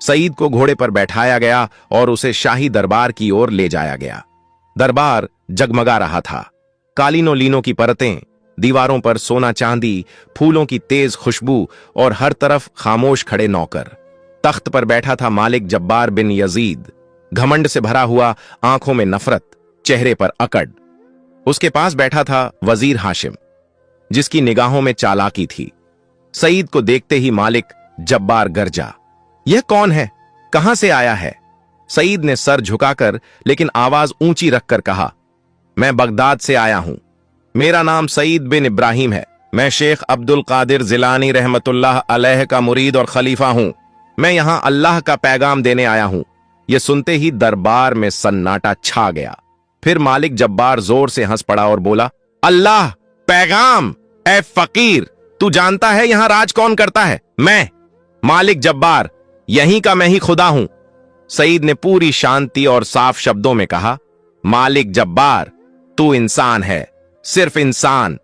सईद को घोड़े पर बैठाया गया और उसे शाही दरबार की ओर ले जाया गया। दरबार जगमगा रहा था। कालीनों लीनों की परतें, दीवारों पर सोना चांदी, फूलों की तेज खुशबू और हर तरफ खामोश खड़े नौकर। तख्त पर बैठा था मालिक जब्बार बिन यजीद, घमंड से भरा हुआ, आंखों में नफरत, चेहरे पर अकड़। उसके पास बैठा था वजीर हाशिम, जिसकी निगाहों में चालाकी थी। सईद को देखते ही मालिक जब्बार गरजा, यह कौन है, कहां से आया है? सईद ने सर झुकाकर लेकिन आवाज ऊंची रखकर कहा, मैं बगदाद से आया हूं। मेरा नाम सईद बिन इब्राहिम है। मैं शेख अब्दुल कादिर जिलानी रहमतुल्लाह अलैह का मुरीद और खलीफा हूं। मैं यहां अल्लाह का पैगाम देने आया हूं। यह सुनते ही दरबार में सन्नाटा छा गया। फिर मालिक जब्बार जोर से हंस पड़ा और बोला, अल्लाह, पैगाम? ए फकीर, तू जानता है यहां राज कौन करता है? मैं, मालिक जब्बार, यहीं का मैं ही खुदा हूं। सईद ने पूरी शांति और साफ शब्दों में कहा, मालिक जब्बार, तू इंसान है, सिर्फ इंसान।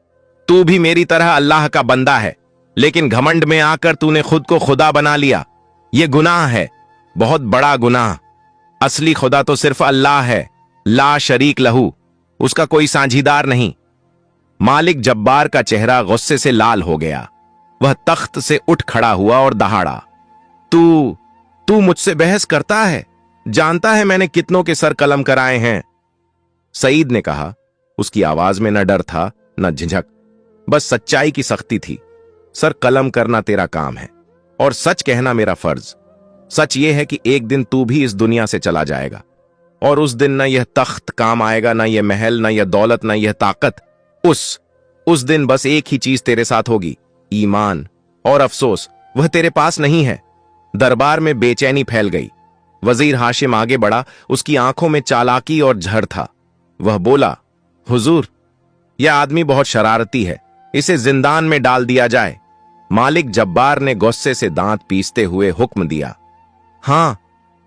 तू भी मेरी तरह अल्लाह का बंदा है, लेकिन घमंड में आकर तूने खुद को खुदा बना लिया। यह गुनाह है, बहुत बड़ा गुनाह। असली खुदा तो सिर्फ अल्लाह है, ला शरीक लहू, उसका कोई साझीदार नहीं। मालिक जब्बार का चेहरा गुस्से से लाल हो गया। वह तख्त से उठ खड़ा हुआ और दहाड़ा, तू मुझसे बहस करता है? जानता है मैंने कितनों के सर कलम कराए हैं? सईद ने कहा। उसकी आवाज में न डर था न झिझक, बस सच्चाई की सख्ती थी। सर कलम करना तेरा काम है और सच कहना मेरा फर्ज। सच यह है कि एक दिन तू भी इस दुनिया से चला जाएगा, और उस दिन न यह तख्त काम आएगा, न यह महल, न यह दौलत, न यह ताकत। उस दिन बस एक ही चीज तेरे साथ होगी, ईमान। और अफसोस, वह तेरे पास नहीं है। दरबार में बेचैनी फैल गई। वजीर हाशिम आगे बढ़ा। उसकी आंखों में चालाकी और झर था। वह बोला, हुजूर, यह आदमी बहुत शरारती है, इसे जिंदान में डाल दिया जाए। मालिक जब्बार ने गुस्से से दांत पीसते हुए हुक्म दिया, हां,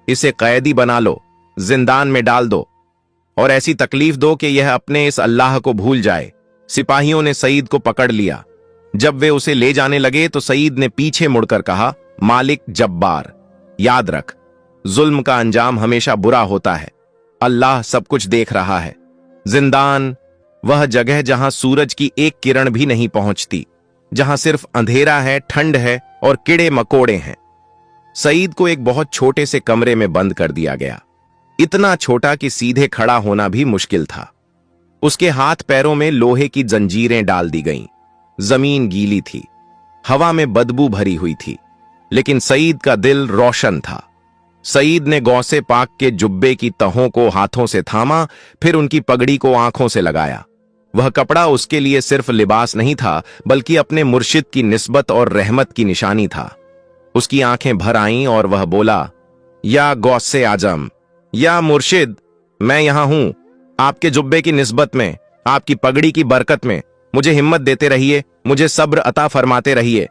इसे कैदी बना लो, जिंदान में डाल दो, और ऐसी तकलीफ दो कि यह अपने इस अल्लाह को भूल जाए। सिपाहियों ने सईद को पकड़ लिया। जब वे उसे ले जाने लगे तो सईद ने पीछे मुड़कर कहा, मालिक जब्बार, याद रख, जुल्म का अंजाम हमेशा बुरा होता है। अल्लाह सब कुछ देख रहा है। जिंदान वह जगह जहां सूरज की एक किरण भी नहीं पहुंचती, जहां सिर्फ अंधेरा है, ठंड है और कीड़े मकोड़े हैं। सईद को एक बहुत छोटे से कमरे में बंद कर दिया गया, इतना छोटा कि सीधे खड़ा होना भी मुश्किल था। उसके हाथ पैरों में लोहे की जंजीरें डाल दी गईं। जमीन गीली थी, हवा में बदबू भरी हुई थी, लेकिन सईद का दिल रोशन था। सईद ने गौसे पाक के जुब्बे की तहों को हाथों से थामा, फिर उनकी पगड़ी को आंखों से लगाया। वह कपड़ा उसके लिए सिर्फ लिबास नहीं था, बल्कि अपने मुर्शिद की निस्बत और रहमत की निशानी था। उसकी आंखें भर आईं और वह बोला, या गौसे आजम, या मुर्शिद, मैं यहां हूं, आपके जुब्बे की निस्बत में, आपकी पगड़ी की बरकत में। मुझे हिम्मत देते रहिए, मुझे सब्र अता फरमाते रहिए।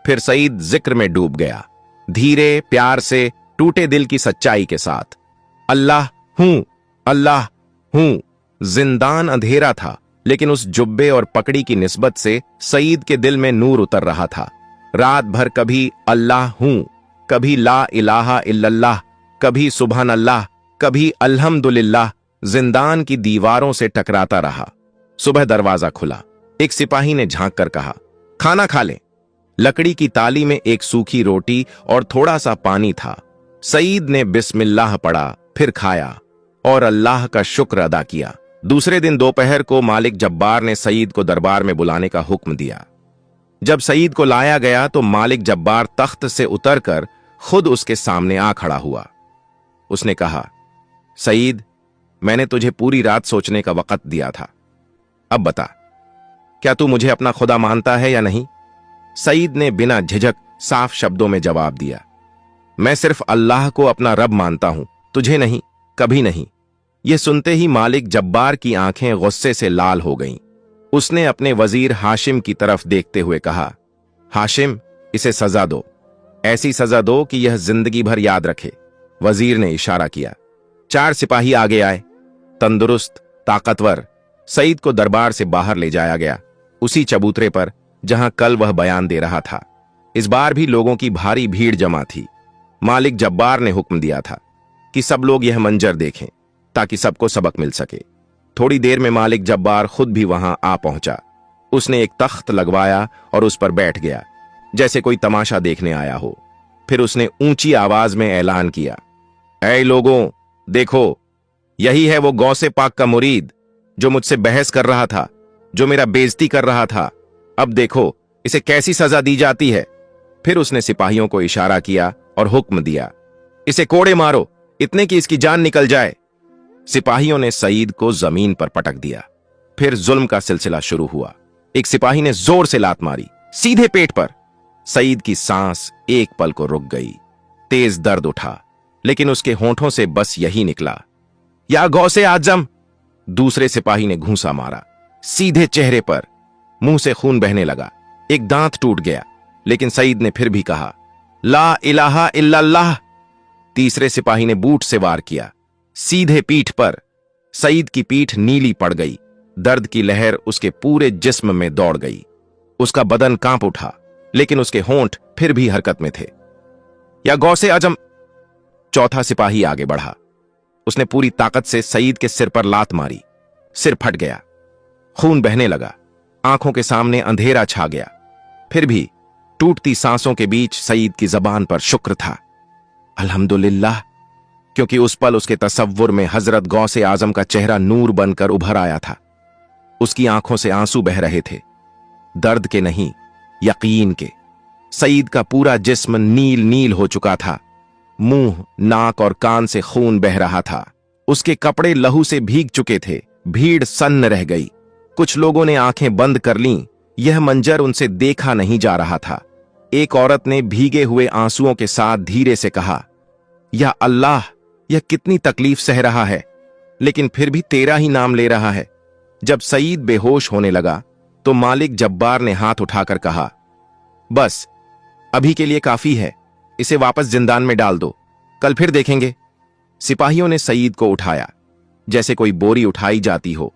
फिर सईद जिक्र में डूब गया, धीरे, प्यार से, टूटे दिल की सच्चाई के साथ। अल्लाह हूं, अल्लाह हूं। जिंदान अंधेरा था, लेकिन उस जुब्बे और पकड़ी की निस्बत से सईद के दिल में नूर उतर रहा था। रात भर कभी अल्लाह हूं, कभी ला इलाहा इल्लल्लाह, कभी सुभान अल्लाह, कभी अल्हम्दुलिल्लाह जिंदान की दीवारों से टकराता रहा। सुबह दरवाजा खुला। एक सिपाही ने झांक कर कहा, खाना खा लें। लकड़ी की ताली में एक सूखी रोटी और थोड़ा सा पानी था। सईद ने बिस्मिल्लाह पढ़ा, फिर खाया और अल्लाह का शुक्र अदा किया। दूसरे दिन दोपहर को मालिक जब्बार ने सईद को दरबार में बुलाने का हुक्म दिया। जब सईद को लाया गया तो मालिक जब्बार तख्त से उतरकर खुद उसके सामने आ खड़ा हुआ। उसने कहा, सईद, मैंने तुझे पूरी रात सोचने का वक्त दिया था। अब बता, क्या तू मुझे अपना खुदा मानता है या नहीं? सईद ने बिना झिझक साफ शब्दों में जवाब दिया, मैं सिर्फ अल्लाह को अपना रब मानता हूं, तुझे नहीं, कभी नहीं। यह सुनते ही मालिक जब्बार की आंखें गुस्से से लाल हो गईं। उसने अपने वजीर हाशिम की तरफ देखते हुए कहा, हाशिम, इसे सजा दो, ऐसी सजा दो कि यह जिंदगी भर याद रखे। वजीर ने इशारा किया। 4 सिपाही आगे आए, तंदुरुस्त, ताकतवर। सईद को दरबार से बाहर ले जाया गया, उसी चबूतरे पर जहां कल वह बयान दे रहा था। इस बार भी लोगों की भारी भीड़ जमा थी। मालिक जब्बार ने हुक्म दिया था कि सब लोग यह मंजर देखें ताकि सबको सबक मिल सके। थोड़ी देर में मालिक जब्बार खुद भी वहां आ पहुंचा। उसने एक तख्त लगवाया और उस पर बैठ गया जैसे कोई तमाशा देखने आया हो। फिर उसने ऊंची आवाज में ऐलान किया, ऐ लोगों, देखो, यही है वो गौसे पाक का मुरीद जो मुझसे बहस कर रहा था, जो मेरा बेइज्जती कर रहा था। अब देखो इसे कैसी सजा दी जाती है। फिर उसने सिपाहियों को इशारा किया और हुक्म दिया, इसे कोड़े मारो, इतने कि इसकी जान निकल जाए। सिपाहियों ने सईद को जमीन पर पटक दिया। फिर जुल्म का सिलसिला शुरू हुआ। एक सिपाही ने जोर से लात मारी, सीधे पेट पर। सईद की सांस एक पल को रुक गई। तेज दर्द उठा, लेकिन उसके होंठों से बस यही निकला, या गौसे आजम। दूसरे सिपाही ने घूंसा मारा, सीधे चेहरे पर। मुंह से खून बहने लगा, एक दांत टूट गया, लेकिन सईद ने फिर भी कहा, ला इलाहा इल्लल्लाह। तीसरे सिपाही ने बूट से वार किया, सीधे पीठ पर। सईद की पीठ नीली पड़ गई। दर्द की लहर उसके पूरे जिस्म में दौड़ गई। उसका बदन कांप उठा, लेकिन उसके होंठ फिर भी हरकत में थे। या गौसे आजम। चौथा सिपाही आगे बढ़ा। उसने पूरी ताकत से सईद के सिर पर लात मारी। सिर फट गया, खून बहने लगा, आंखों के सामने अंधेरा छा गया। फिर भी टूटती सांसों के बीच सईद की जबान पर शुक्र था, अल्हम्दुलिल्लाह, क्योंकि उस पल उसके तसव्वुर में हजरत गौसे आजम का चेहरा नूर बनकर उभर आया था। उसकी आंखों से आंसू बह रहे थे, दर्द के नहीं, यकीन के। सईद का पूरा जिस्म नील नील हो चुका था। मुंह, नाक और कान से खून बह रहा था। उसके कपड़े लहू से भीग चुके थे। भीड़ सन्न रह गई। कुछ लोगों ने आंखें बंद कर लीं। यह मंजर उनसे देखा नहीं जा रहा था। एक औरत ने भीगे हुए आंसुओं के साथ धीरे से कहा, या अल्लाह, यह कितनी तकलीफ सह रहा है, लेकिन फिर भी तेरा ही नाम ले रहा है। जब सईद बेहोश होने लगा तो मालिक जब्बार ने हाथ उठाकर कहा, बस अभी के लिए काफी है, इसे वापस जिंदान में डाल दो, कल फिर देखेंगे। सिपाहियों ने सईद को उठाया जैसे कोई बोरी उठाई जाती हो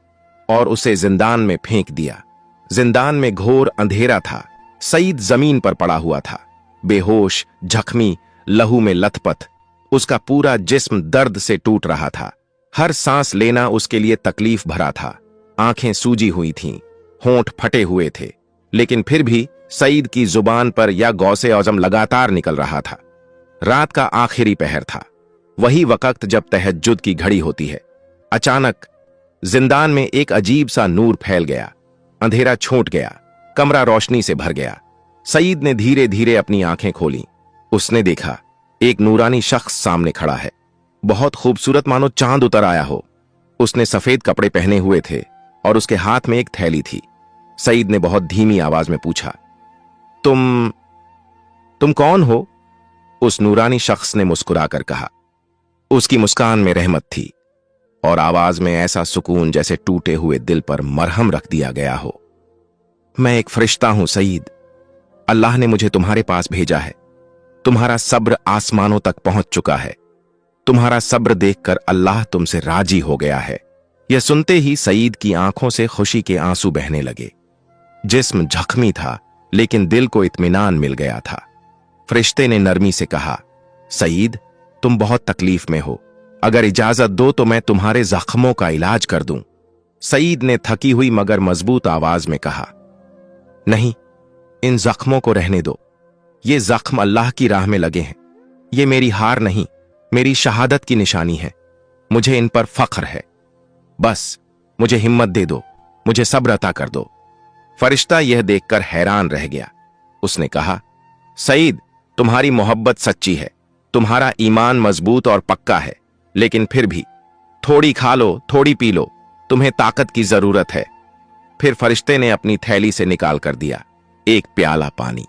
और उसे जिंदान में फेंक दिया। जिंदान में घोर अंधेरा था। सईद जमीन पर पड़ा हुआ था, बेहोश, जख्मी, लहू में लथपथ। उसका पूरा जिस्म दर्द से टूट रहा था। हर सांस लेना उसके लिए तकलीफ भरा था। आंखें सूजी हुई थीं, होंठ फटे हुए थे, लेकिन फिर भी सईद की जुबान पर या गौसे आजम लगातार निकल रहा था। रात का आखिरी पहर था, वही वक्त जब तहज्जुद की घड़ी होती है। अचानक जिंदान में एक अजीब सा नूर फैल गया। अंधेरा छूट गया, कमरा रोशनी से भर गया। सईद ने धीरे धीरे अपनी आंखें खोली। उसने देखा एक नूरानी शख्स सामने खड़ा है, बहुत खूबसूरत, मानो चांद उतर आया हो। उसने सफेद कपड़े पहने हुए थे और उसके हाथ में एक थैली थी। सईद ने बहुत धीमी आवाज में पूछा, तुम कौन हो? उस नूरानी शख्स ने मुस्कुराकर कहा। उसकी मुस्कान में रहमत थी और आवाज में ऐसा सुकून जैसे टूटे हुए दिल पर मरहम रख दिया गया हो। मैं एक फरिश्ता हूं सईद, अल्लाह ने मुझे तुम्हारे पास भेजा है। तुम्हारा सब्र आसमानों तक पहुंच चुका है। तुम्हारा सब्र देखकर अल्लाह तुमसे राजी हो गया है। यह सुनते ही सईद की आंखों से खुशी के आंसू बहने लगे। जिस्म जख्मी था, लेकिन दिल को इत्मीनान मिल गया था। फरिश्ते ने नरमी से कहा, सईद, तुम बहुत तकलीफ में हो, अगर इजाजत दो तो मैं तुम्हारे जख्मों का इलाज कर दूं। सईद ने थकी हुई मगर मजबूत आवाज में कहा, नहीं, इन जख्मों को रहने दो। ये जख्म अल्लाह की राह में लगे हैं। ये मेरी हार नहीं, मेरी शहादत की निशानी है। मुझे इन पर फख्र है। बस मुझे हिम्मत दे दो, मुझे सब्र अता कर दो। फरिश्ता यह देखकर हैरान रह गया। उसने कहा, सईद, तुम्हारी मोहब्बत सच्ची है, तुम्हारा ईमान मजबूत और पक्का है, लेकिन फिर भी थोड़ी खा लो, थोड़ी पी लो, तुम्हें ताकत की जरूरत है। फिर फरिश्ते ने अपनी थैली से निकाल कर दिया एक प्याला पानी,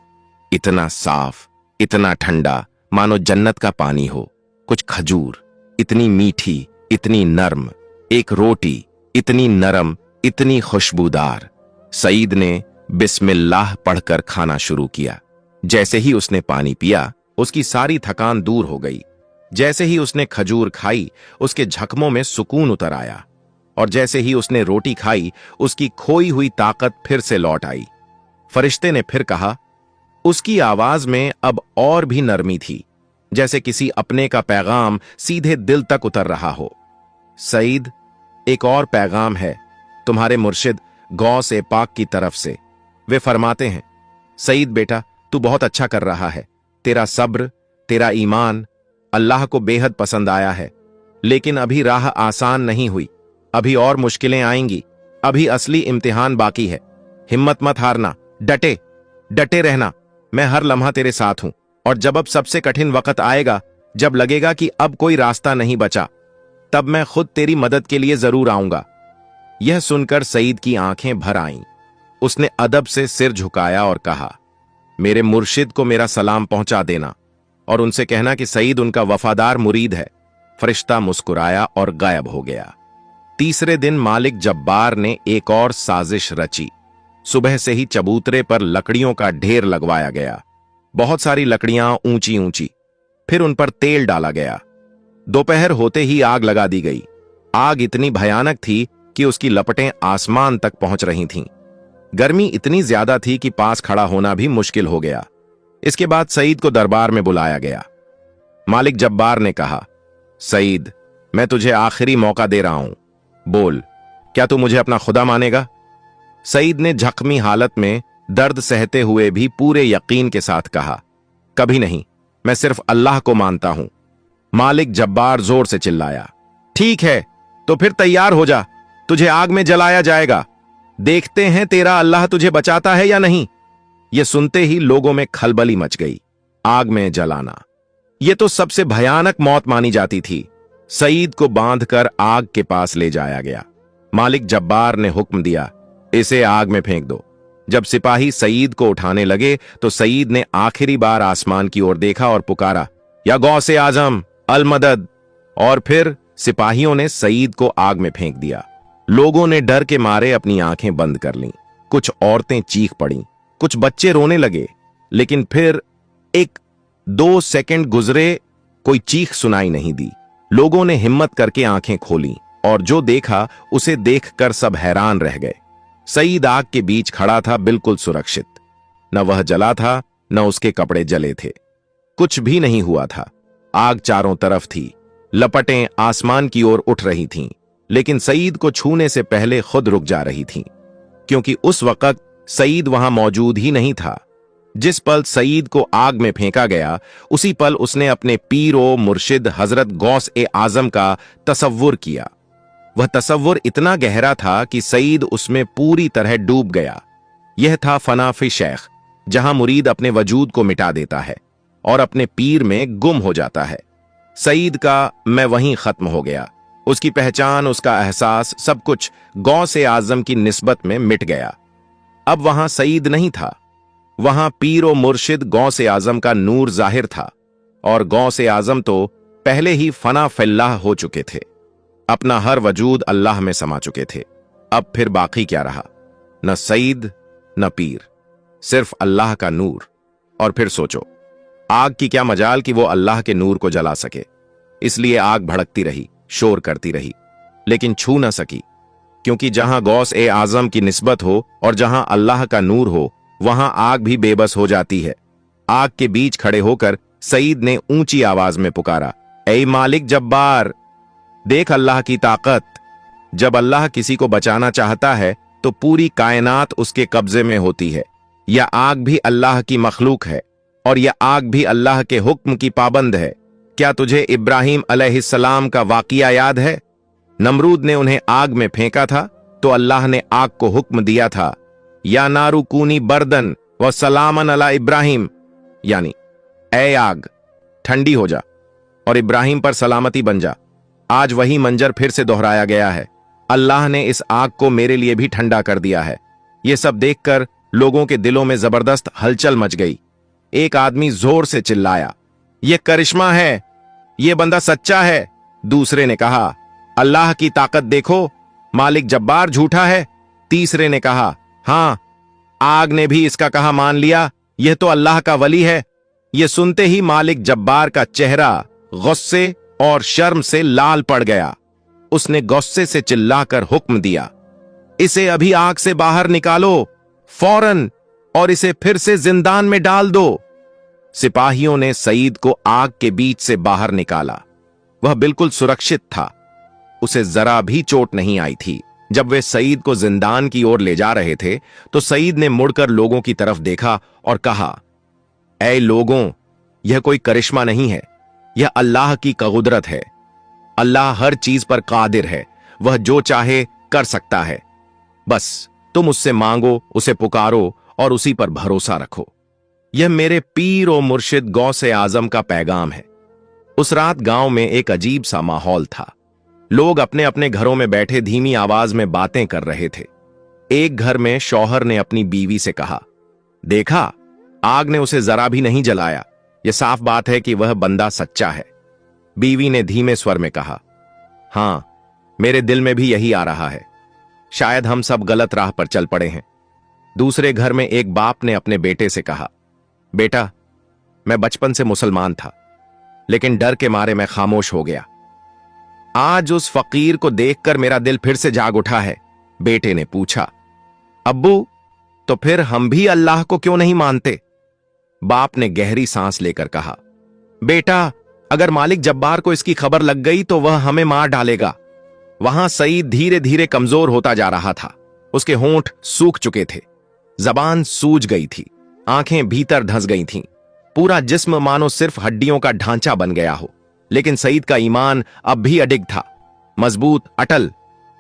इतना साफ, इतना ठंडा, मानो जन्नत का पानी हो। कुछ खजूर, इतनी मीठी, इतनी नर्म, एक रोटी, इतनी नरम, इतनी खुशबूदार। सईद ने बिस्मिल्लाह पढ़कर खाना शुरू किया। जैसे ही उसने पानी पिया, उसकी सारी थकान दूर हो गई। जैसे ही उसने खजूर खाई, उसके झकमों में सुकून उतर आया, और जैसे ही उसने रोटी खाई, उसकी खोई हुई ताकत फिर से लौट आई। फरिश्ते ने फिर कहा, उसकी आवाज में अब और भी नरमी थी, जैसे किसी अपने का पैगाम सीधे दिल तक उतर रहा हो। सईद, एक और पैगाम है तुम्हारे मुर्शिद गौस ए पाक की तरफ से। वे फरमाते हैं, सईद बेटा, तू बहुत अच्छा कर रहा है। तेरा सब्र, तेरा ईमान अल्लाह को बेहद पसंद आया है। लेकिन अभी राह आसान नहीं हुई, अभी और मुश्किलें आएंगी। अभी असली इम्तिहान बाकी है। हिम्मत मत हारना, डटे डटे रहना। मैं हर लम्हा तेरे साथ हूं, और जब अब सबसे कठिन वक्त आएगा, जब लगेगा कि अब कोई रास्ता नहीं बचा, तब मैं खुद तेरी मदद के लिए जरूर आऊंगा। यह सुनकर सईद की आंखें भर आईं। उसने अदब से सिर झुकाया और कहा, मेरे मुर्शिद को मेरा सलाम पहुंचा देना और उनसे कहना कि सईद उनका वफादार मुरीद है। फरिश्ता मुस्कुराया और गायब हो गया। तीसरे दिन मालिक जब्बार ने एक और साजिश रची। सुबह से ही चबूतरे पर लकड़ियों का ढेर लगवाया गया। बहुत सारी लकड़ियां ऊंची ऊंची। फिर उन पर तेल डाला गया। दोपहर होते ही आग लगा दी गई। आग इतनी भयानक थी कि उसकी लपटें आसमान तक पहुंच रही थीं। गर्मी इतनी ज्यादा थी कि पास खड़ा होना भी मुश्किल हो गया। इसके बाद सईद को दरबार में बुलाया गया। मालिक जब्बार ने कहा, सईद, मैं तुझे आखिरी मौका दे रहा हूं, बोल, क्या तू मुझे अपना खुदा मानेगा? सईद ने जख्मी हालत में दर्द सहते हुए भी पूरे यकीन के साथ कहा, कभी नहीं, मैं सिर्फ अल्लाह को मानता हूं। मालिक जब्बार जोर से चिल्लाया, ठीक है, तो फिर तैयार हो जा, तुझे आग में जलाया जाएगा। देखते हैं तेरा अल्लाह तुझे बचाता है या नहीं। यह सुनते ही लोगों में खलबली मच गई। आग में जलाना, यह तो सबसे भयानक मौत मानी जाती थी। सईद को बांधकर आग के पास ले जाया गया। मालिक जब्बार ने हुक्म दिया, इसे आग में फेंक दो। जब सिपाही सईद को उठाने लगे तो सईद ने आखिरी बार आसमान की ओर देखा और पुकारा, या गौसे आजम अल मदद। और फिर सिपाहियों ने सईद को आग में फेंक दिया। लोगों ने डर के मारे अपनी आंखें बंद कर लीं। कुछ औरतें चीख पड़ीं, कुछ बच्चे रोने लगे। लेकिन फिर 1-2 सेकंड गुजरे, कोई चीख सुनाई नहीं दी। लोगों ने हिम्मत करके आंखें खोलीं और जो देखा उसे देखकर सब हैरान रह गए। सईद आग के बीच खड़ा था, बिल्कुल सुरक्षित। न वह जला था, न उसके कपड़े जले थे। कुछ भी नहीं हुआ था। आग चारों तरफ थी, लपटें आसमान की ओर उठ रही थीं, लेकिन सईद को छूने से पहले खुद रुक जा रही थीं, क्योंकि उस वक्त सईद वहां मौजूद ही नहीं था। जिस पल सईद को आग में फेंका गया, उसी पल उसने अपने पीर व मुर्शिद हजरत गौस ए आजम का तसव्वुर किया। वह तसव्वुर इतना गहरा था कि सईद उसमें पूरी तरह डूब गया। यह था फनाफी शेख, जहां मुरीद अपने वजूद को मिटा देता है और अपने पीर में गुम हो जाता है। सईद का मैं वहीं खत्म हो गया। उसकी पहचान, उसका एहसास, सब कुछ गौस ए आजम की निस्बत में मिट गया। अब वहां सईद नहीं था, वहां पीर व मुर्शिद गौस ए आजम का नूर जाहिर था। और गौस ए आजम तो पहले ही फना फिल्लाह हो चुके थे, अपना हर वजूद अल्लाह में समा चुके थे। अब फिर बाकी क्या रहा? न सईद न पीर, सिर्फ अल्लाह का नूर। और फिर सोचो, आग की क्या मजाल कि वो अल्लाह के नूर को जला सके। इसलिए आग भड़कती रही, शोर करती रही, लेकिन छू न सकी, क्योंकि जहां गौस ए आजम की निस्बत हो और जहां अल्लाह का नूर हो, वहां आग भी बेबस हो जाती है। आग के बीच खड़े होकर सईद ने ऊंची आवाज में पुकारा, ऐ मालिक जब्बार, देख अल्लाह की ताकत। जब अल्लाह किसी को बचाना चाहता है तो पूरी कायनात उसके कब्जे में होती है। यह आग भी अल्लाह की मखलूक है और यह आग भी अल्लाह के हुक्म की पाबंद है। क्या तुझे इब्राहिम अलैहिस्सलाम का वाकिया याद है? नमरूद ने उन्हें आग में फेंका था तो अल्लाह ने आग को हुक्म दिया था, या नारू कूनी बर्दन व सलामन अला इब्राहिम, यानी ऐ आग ठंडी हो जा और इब्राहिम पर सलामती बन जा। आज वही मंजर फिर से दोहराया गया है। अल्लाह ने इस आग को मेरे लिए भी ठंडा कर दिया है। यह सब देखकर लोगों के दिलों में जबरदस्त हलचल मच गई। एक आदमी जोर से चिल्लाया, यह करिश्मा है, यह बंदा सच्चा है। दूसरे ने कहा, अल्लाह की ताकत देखो, मालिक जब्बार झूठा है। तीसरे ने कहा, हां, आग ने भी इसका कहा मान लिया, यह तो अल्लाह का वली है। यह सुनते ही मालिक जब्बार का चेहरा गुस्से और शर्म से लाल पड़ गया। उसने गुस्से से चिल्लाकर हुक्म दिया, इसे अभी आग से बाहर निकालो फौरन, और इसे फिर से जिंदान में डाल दो। सिपाहियों ने सईद को आग के बीच से बाहर निकाला। वह बिल्कुल सुरक्षित था। उसे जरा भी चोट नहीं आई थी। जब वे सईद को जिंदान की ओर ले जा रहे थे तो सईद ने मुड़कर लोगों की तरफ देखा और कहा, ऐ लोगों, यह कोई करिश्मा नहीं है, यह अल्लाह की कुदरत है। अल्लाह हर चीज पर कादिर है, वह जो चाहे कर सकता है। बस तुम उससे मांगो, उसे पुकारो और उसी पर भरोसा रखो। यह मेरे पीर और मुर्शिद गौसे आजम का पैगाम है। उस रात गांव में एक अजीब सा माहौल था। लोग अपने अपने घरों में बैठे धीमी आवाज में बातें कर रहे थे। एक घर में शौहर ने अपनी बीवी से कहा, देखा, आग ने उसे जरा भी नहीं जलाया, यह साफ बात है कि वह बंदा सच्चा है। बीवी ने धीमे स्वर में कहा, हां, मेरे दिल में भी यही आ रहा है, शायद हम सब गलत राह पर चल पड़े हैं। दूसरे घर में एक बाप ने अपने बेटे से कहा, बेटा, मैं बचपन से मुसलमान था, लेकिन डर के मारे मैं खामोश हो गया। आज उस फकीर को देखकर मेरा दिल फिर से जाग उठा है। बेटे ने पूछा, अब्बू, तो फिर हम भी अल्लाह को क्यों नहीं मानते? बाप ने गहरी सांस लेकर कहा, बेटा, अगर मालिक जब्बार को इसकी खबर लग गई तो वह हमें मार डालेगा। वहां सईद धीरे धीरे कमजोर होता जा रहा था। उसके होंठ सूख चुके थे, जबान सूज गई थी, आंखें भीतर धंस गई थीं। पूरा जिस्म मानो सिर्फ हड्डियों का ढांचा बन गया हो। लेकिन सईद का ईमान अब भी अडिग था, मजबूत, अटल।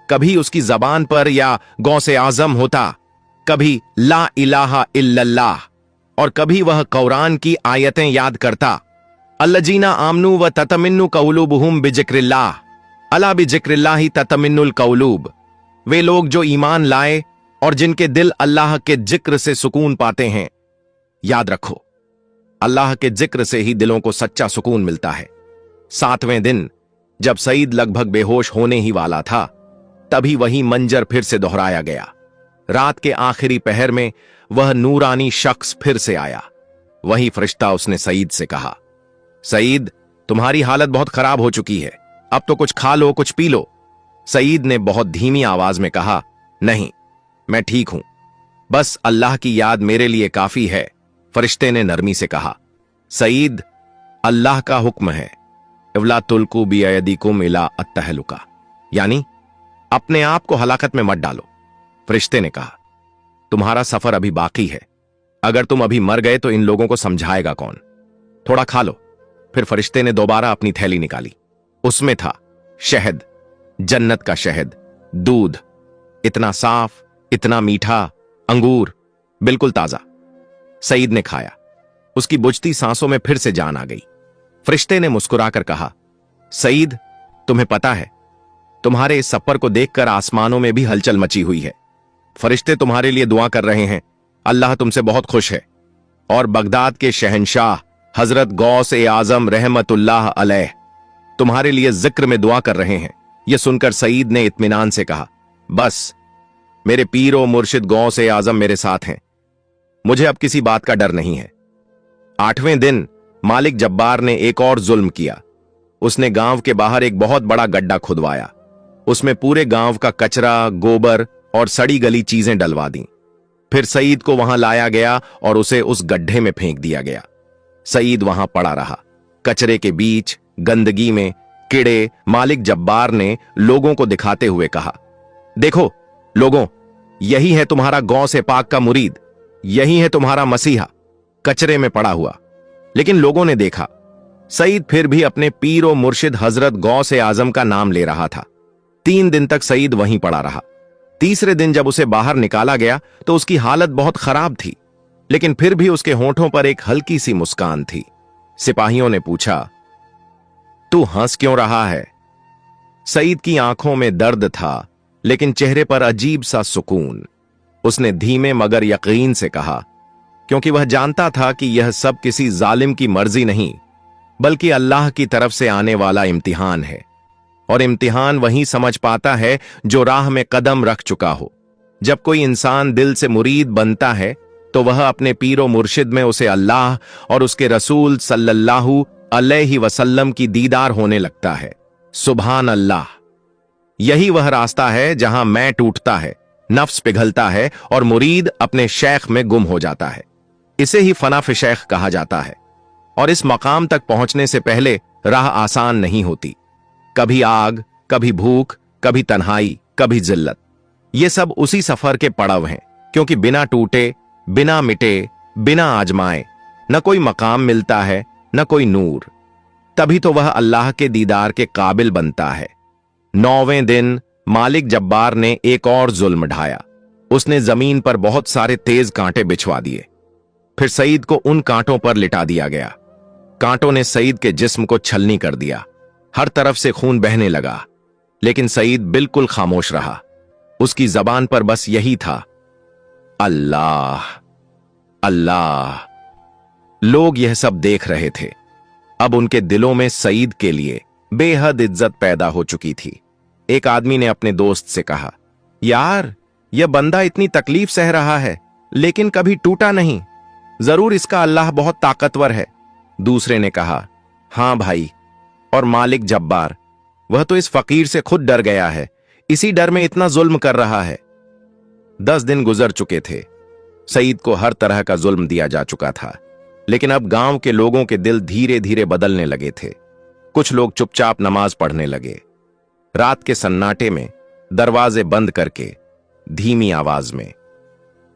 कभी उसकी जबान पर या गौसे आजम होता, कभी ला इलाहा इल्लल्लाह, और कभी वह कुरान की आयतें याद करता, अल्लजीना आमनू व ततमिन्नु कउलूबुहुम बिजिक्रिल्लाह, अला बिजिक्रिल्लाहि ततमिन्नुल कउलूब। वे लोग जो ईमान लाए और जिनके दिल अल्लाह के जिक्र से सुकून पाते हैं। याद रखो, अल्लाह के जिक्र से ही दिलों को सच्चा सुकून मिलता है। 7वें दिन जब सईद लगभग बेहोश होने ही वाला था, तभी वही मंजर फिर से दोहराया गया। रात के आखिरी पहर में वह नूरानी शख्स फिर से आया। वही फरिश्ता। उसने सईद से कहा, सईद, तुम्हारी हालत बहुत खराब हो चुकी है, अब तो कुछ खा लो, कुछ पी लो। सईद ने बहुत धीमी आवाज में कहा, नहीं, मैं ठीक हूं, बस अल्लाह की याद मेरे लिए काफी है। फरिश्ते ने नरमी से कहा, सईद, अल्लाह का हुक्म है, इवला तुल्कू बियदिकुम इला अत्तहलुका, यानी अपने आप को हलाकत में मत डालो। फरिश्ते ने कहा, तुम्हारा सफर अभी बाकी है, अगर तुम अभी मर गए तो इन लोगों को समझाएगा कौन? थोड़ा खा लो। फिर फरिश्ते ने दोबारा अपनी थैली निकाली। उसमें था शहद, जन्नत का शहद, दूध, इतना साफ, इतना मीठा, अंगूर, बिल्कुल ताजा। सईद ने खाया। उसकी बुझती सांसों में फिर से जान आ गई। फरिश्ते ने मुस्कुराकर कहा, सईद, तुम्हें पता है, तुम्हारे इस सफर को देखकर आसमानों में भी हलचल मची हुई है। फरिश्ते तुम्हारे लिए दुआ कर रहे हैं, अल्लाह तुमसे बहुत खुश है। और बगदाद के शहंशाह हजरत गौस ए आजम रहमतुल्लाह अलैह तुम्हारे लिए जिक्र में दुआ कर रहे हैं। यह सुनकर सईद ने इत्मीनान से कहा, बस मेरे पीरो मुर्शिद गौस ए आजम मेरे साथ हैं, मुझे अब किसी बात का डर नहीं है। 8वें दिन मालिक जब्बार ने एक और जुल्म किया। उसने गांव के बाहर एक बहुत बड़ा गड्ढा खुदवाया। उसमें पूरे गांव का कचरा, गोबर और सड़ी गली चीजें डलवा दी। फिर सईद को वहां लाया गया और उसे उस गड्ढे में फेंक दिया गया। सईद वहां पड़ा रहा, कचरे के बीच, गंदगी में, कीड़े। मालिक जब्बार ने लोगों को दिखाते हुए कहा, देखो लोगों, यही है तुम्हारा गौसे पाक का मुरीद, यही है तुम्हारा मसीहा, कचरे में पड़ा हुआ। लेकिन लोगों ने देखा, सईद फिर भी अपने पीर और मुर्शिद हजरत गौसे आजम का नाम ले रहा था। 3 दिन तक सईद वहीं पड़ा रहा। तीसरे दिन जब उसे बाहर निकाला गया तो उसकी हालत बहुत खराब थी, लेकिन फिर भी उसके होंठों पर एक हल्की सी मुस्कान थी। सिपाहियों ने पूछा, तू हंस क्यों रहा है? सईद की आंखों में दर्द था, लेकिन चेहरे पर अजीब सा सुकून। उसने धीमे मगर यकीन से कहा, क्योंकि वह जानता था कि यह सब किसी जालिम की मर्जी नहीं, बल्कि अल्लाह की तरफ से आने वाला इम्तिहान है। और इम्तिहान वही समझ पाता है जो राह में कदम रख चुका हो। जब कोई इंसान दिल से मुरीद बनता है तो वह अपने पीरो मुर्शिद में उसे अल्लाह और उसके रसूल सल्लल्लाहु अलैहि वसल्लम की दीदार होने लगता है। सुभान अल्लाह। यही वह रास्ता है जहां मैं टूटता है, नफ्स पिघलता है और मुरीद अपने शेख में गुम हो जाता है। इसे ही फनाफ शेख कहा जाता है। और इस मकाम तक पहुंचने से पहले राह आसान नहीं होती। कभी आग, कभी भूख, कभी तन्हाई, कभी जिल्लत। ये सब उसी सफर के पड़ाव हैं, क्योंकि बिना टूटे, बिना मिटे, बिना आजमाए न कोई मकाम मिलता है, न कोई नूर। तभी तो वह अल्लाह के दीदार के काबिल बनता है। 9वें दिन मालिक जब्बार ने एक और जुल्म ढाया। उसने जमीन पर बहुत सारे तेज कांटे बिछवा दिए। फिर सईद को उन कांटों पर लिटा दिया गया। कांटों ने सईद के जिस्म को छलनी कर दिया। हर तरफ से खून बहने लगा, लेकिन सईद बिल्कुल खामोश रहा। उसकी जबान पर बस यही था, अल्लाह अल्लाह। लोग यह सब देख रहे थे। अब उनके दिलों में सईद के लिए बेहद इज्जत पैदा हो चुकी थी। एक आदमी ने अपने दोस्त से कहा, यार, यह बंदा इतनी तकलीफ सह रहा है, लेकिन कभी टूटा नहीं। जरूर इसका अल्लाह बहुत ताकतवर है। दूसरे ने कहा, हां भाई, और मालिक जब्बार, वह तो इस फकीर से खुद डर गया है, इसी डर में इतना जुल्म कर रहा है। 10 दिन गुजर चुके थे। सईद को हर तरह का जुल्म दिया जा चुका था, लेकिन अब गांव के लोगों के दिल धीरे धीरे बदलने लगे थे। कुछ लोग चुपचाप नमाज पढ़ने लगे। रात के सन्नाटे में दरवाजे बंद करके धीमी आवाज में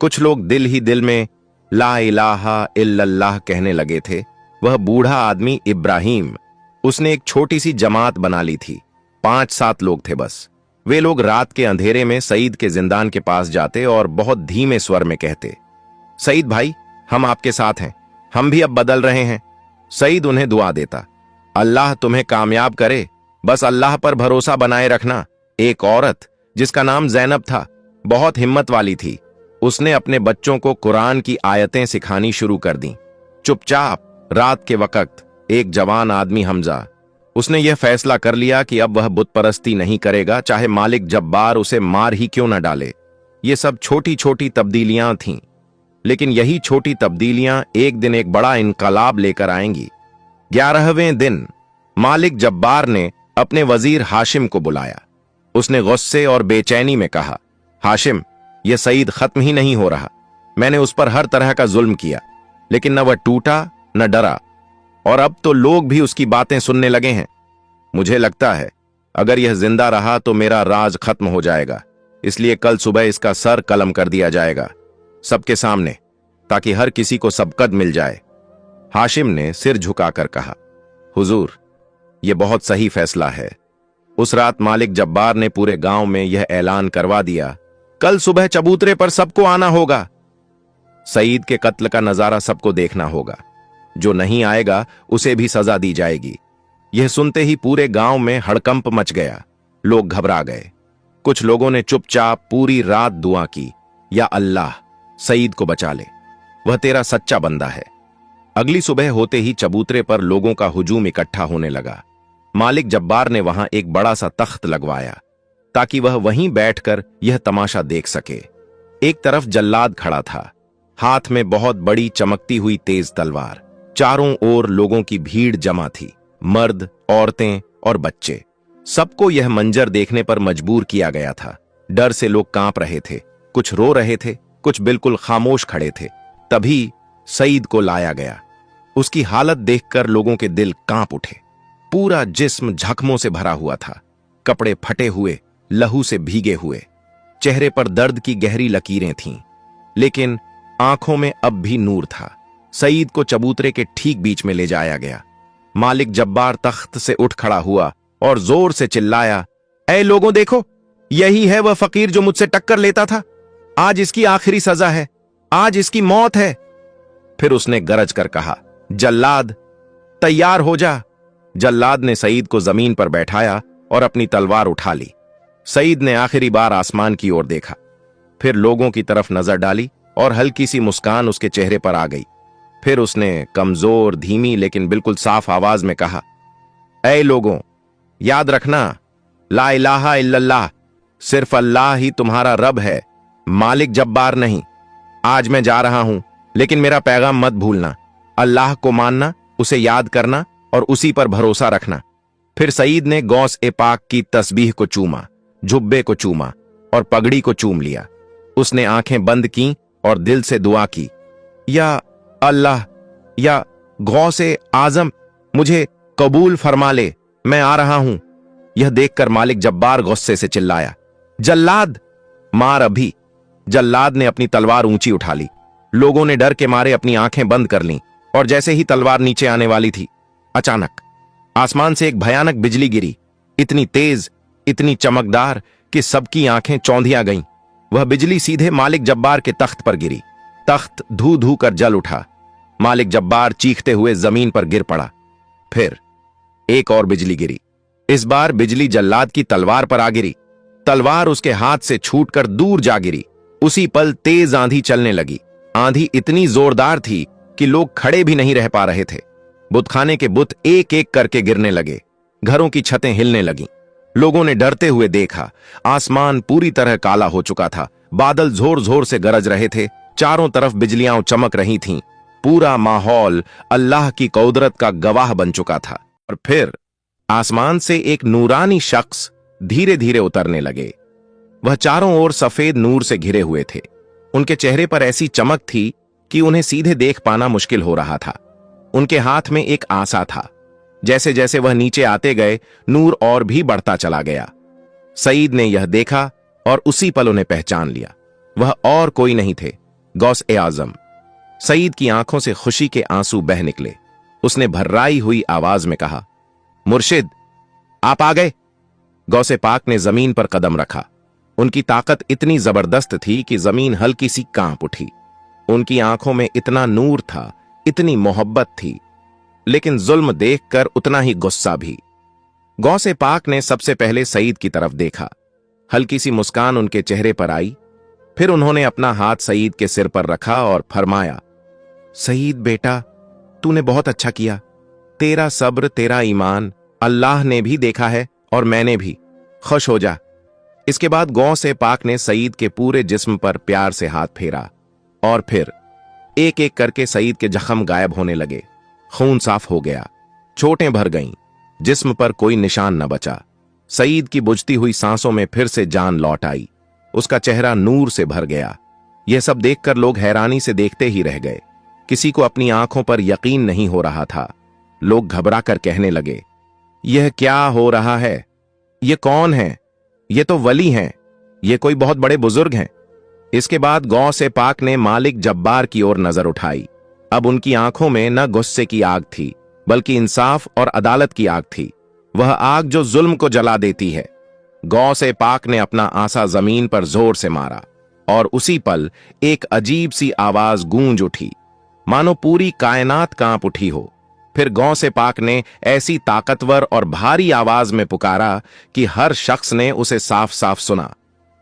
कुछ लोग दिल ही दिल में ला इलाहा इल्लल्लाह कहने लगे थे। वह बूढ़ा आदमी इब्राहिम, उसने एक छोटी सी जमात बना ली थी। 5-7 लोग थे बस। वे लोग रात के अंधेरे में सईद के जिंदान के पास जाते और बहुत धीमे स्वर में कहते, सईद भाई, हम आपके साथ हैं, हम भी अब बदल रहे हैं। सईद उन्हें दुआ देता, अल्लाह तुम्हें कामयाब करे, बस अल्लाह पर भरोसा बनाए रखना। एक औरत जिसका नाम जैनब था, बहुत हिम्मत वाली थी। उसने अपने बच्चों को कुरान की आयतें सिखानी शुरू कर दी। चुपचाप रात के वक्त एक जवान आदमी हमजा, उसने यह फैसला कर लिया कि अब वह बुत परस्ती नहीं करेगा, चाहे मालिक जब्बार उसे मार ही क्यों न डाले। ये सब छोटी छोटी तब्दीलियां थीं, लेकिन यही छोटी तब्दीलियां एक दिन एक बड़ा इनकलाब लेकर आएंगी। 11वें दिन मालिक जब्बार ने अपने वजीर हाशिम को बुलाया। उसने गुस्से और बेचैनी में कहा, हाशिम, यह सईद खत्म ही नहीं हो रहा। मैंने उस पर हर तरह का जुल्म किया, लेकिन न वह टूटा न डरा, और अब तो लोग भी उसकी बातें सुनने लगे हैं। मुझे लगता है अगर यह जिंदा रहा तो मेरा राज खत्म हो जाएगा, इसलिए कल सुबह इसका सर कलम कर दिया जाएगा सबके सामने, ताकि हर किसी को सबकत मिल जाए। हाशिम ने सिर झुकाकर कहा, हुजूर, यह बहुत सही फैसला है। उस रात मालिक जब्बार ने पूरे गांव में यह ऐलान करवा दिया, कल सुबह चबूतरे पर सबको आना होगा। सईद के कत्ल का नजारा सबको देखना होगा। जो नहीं आएगा उसे भी सजा दी जाएगी। यह सुनते ही पूरे गांव में हड़कंप मच गया। लोग घबरा गए। कुछ लोगों ने चुपचाप पूरी रात दुआ की, या अल्लाह, सईद को बचा ले, वह तेरा सच्चा बंदा है। अगली सुबह होते ही चबूतरे पर लोगों का हुजूम इकट्ठा होने लगा। मालिक जब्बार ने वहां एक बड़ा सा तख्त लगवाया, ताकि वह वहीं बैठकर यह तमाशा देख सके। एक तरफ जल्लाद खड़ा था, हाथ में बहुत बड़ी चमकती हुई तेज तलवार। चारों ओर लोगों की भीड़ जमा थी, मर्द, औरतें और बच्चे। सबको यह मंजर देखने पर मजबूर किया गया था। डर से लोग कांप रहे थे, कुछ रो रहे थे, कुछ बिल्कुल खामोश खड़े थे। तभी सईद को लाया गया। उसकी हालत देखकर लोगों के दिल कांप उठे। पूरा जिस्म जख्मों से भरा हुआ था, कपड़े फटे हुए, लहू से भीगे हुए, चेहरे पर दर्द की गहरी लकीरें थीं, लेकिन आंखों में अब भी नूर था। सईद को चबूतरे के ठीक बीच में ले जाया गया। मालिक जब्बार तख्त से उठ खड़ा हुआ और जोर से चिल्लाया, ऐ लोगों, देखो, यही है वह फकीर जो मुझसे टक्कर लेता था। आज इसकी आखिरी सजा है, आज इसकी मौत है। फिर उसने गरज कर कहा, जल्लाद, तैयार हो जा। जल्लाद ने सईद को जमीन पर बैठाया और अपनी तलवार उठा ली। सईद ने आखिरी बार आसमान की ओर देखा, फिर लोगों की तरफ नजर डाली और हल्की सी मुस्कान उसके चेहरे पर आ गई। फिर उसने कमजोर, धीमी लेकिन बिल्कुल साफ आवाज में कहा, ऐ लोगों, याद रखना, ला इलाहा इल्लल्लाह, सिर्फ अल्लाह ही तुम्हारा रब है, मालिक जब्बार नहीं। आज मैं जा रहा हूं, लेकिन मेरा पैगाम मत भूलना। अल्लाह को मानना, उसे याद करना और उसी पर भरोसा रखना। फिर सईद ने गौस ए पाक की तस्बीह को चूमा, जुब्बे को चूमा और पगड़ी को चूम लिया। उसने आंखें बंद की और दिल से दुआ की, या अल्लाह, या गौस ए आजम, मुझे कबूल फरमा ले, मैं आ रहा हूं। यह देखकर मालिक जब्बार गुस्से से चिल्लाया, जल्लाद, मार अभी। जल्लाद ने अपनी तलवार ऊंची उठा ली। लोगों ने डर के मारे अपनी आंखें बंद कर लीं और जैसे ही तलवार नीचे आने वाली थी, अचानक आसमान से एक भयानक बिजली गिरी, इतनी तेज, इतनी चमकदार कि सबकी आंखें चौंधिया गईं। वह बिजली सीधे मालिक जब्बार के तख्त पर गिरी। तख्त धू धू कर जल उठा। मालिक जब्बार चीखते हुए जमीन पर गिर पड़ा। फिर एक और बिजली गिरी। इस बार बिजली जल्लाद की तलवार पर आ गिरी। तलवार उसके हाथ से छूटकर दूर जा गिरी। उसी पल तेज आंधी चलने लगी। आंधी इतनी जोरदार थी कि लोग खड़े भी नहीं रह पा रहे थे। बुतखाने के बुत एक एक करके गिरने लगे। घरों की छतें हिलने लगीं। लोगों ने डरते हुए देखा। आसमान पूरी तरह काला हो चुका था। बादल जोर जोर से गरज रहे थे। चारों तरफ बिजलियां चमक रही थीं। पूरा माहौल अल्लाह की कुदरत का गवाह बन चुका था। और फिर आसमान से एक नूरानी शख्स धीरे धीरे उतरने लगे। वह चारों ओर सफेद नूर से घिरे हुए थे। उनके चेहरे पर ऐसी चमक थी कि उन्हें सीधे देख पाना मुश्किल हो रहा था। उनके हाथ में एक आसा था। जैसे जैसे वह नीचे आते गए, नूर और भी बढ़ता चला गया। सईद ने यह देखा और उसी पल उन्हें पहचान लिया। वह और कोई नहीं थे, गौस-ए-आजम। सईद की आंखों से खुशी के आंसू बह निकले। उसने भर्राई हुई आवाज में कहा, मुर्शिद, आप आ गए। गौसे पाक ने जमीन पर कदम रखा। उनकी ताकत इतनी जबरदस्त थी कि जमीन हल्की सी कांप उठी। उनकी आंखों में इतना नूर था, इतनी मोहब्बत थी, लेकिन जुल्म देखकर उतना ही गुस्सा भी। गौसे पाक ने सबसे पहले सईद की तरफ देखा। हल्की सी मुस्कान उनके चेहरे पर आई। फिर उन्होंने अपना हाथ सईद के सिर पर रखा और फरमाया, सईद बेटा, तूने बहुत अच्छा किया। तेरा सब्र, तेरा ईमान अल्लाह ने भी देखा है और मैंने भी। खुश हो जा। इसके बाद गौसे पाक ने सईद के पूरे जिस्म पर प्यार से हाथ फेरा और फिर एक एक करके सईद के जख्म गायब होने लगे। खून साफ हो गया। चोटें भर गईं। जिस्म पर कोई निशान न बचा। सईद की बुझती हुई सांसों में फिर से जान लौट आई। उसका चेहरा नूर से भर गया। यह सब देखकर लोग हैरानी से देखते ही रह गए। किसी को अपनी आंखों पर यकीन नहीं हो रहा था। लोग घबरा कर कहने लगे, यह क्या हो रहा है? ये कौन है? ये तो वली हैं। ये कोई बहुत बड़े बुजुर्ग हैं। इसके बाद गौसे पाक ने मालिक जब्बार की ओर नजर उठाई। अब उनकी आंखों में न गुस्से की आग थी, बल्कि इंसाफ और अदालत की आग थी। वह आग जो जुल्म को जला देती है। गौसे पाक ने अपना आसा जमीन पर जोर से मारा और उसी पल एक अजीब सी आवाज गूंज उठी, मानो पूरी कायनात कांप उठी हो। फिर गौसे पाक ने ऐसी ताकतवर और भारी आवाज में पुकारा कि हर शख्स ने उसे साफ साफ सुना,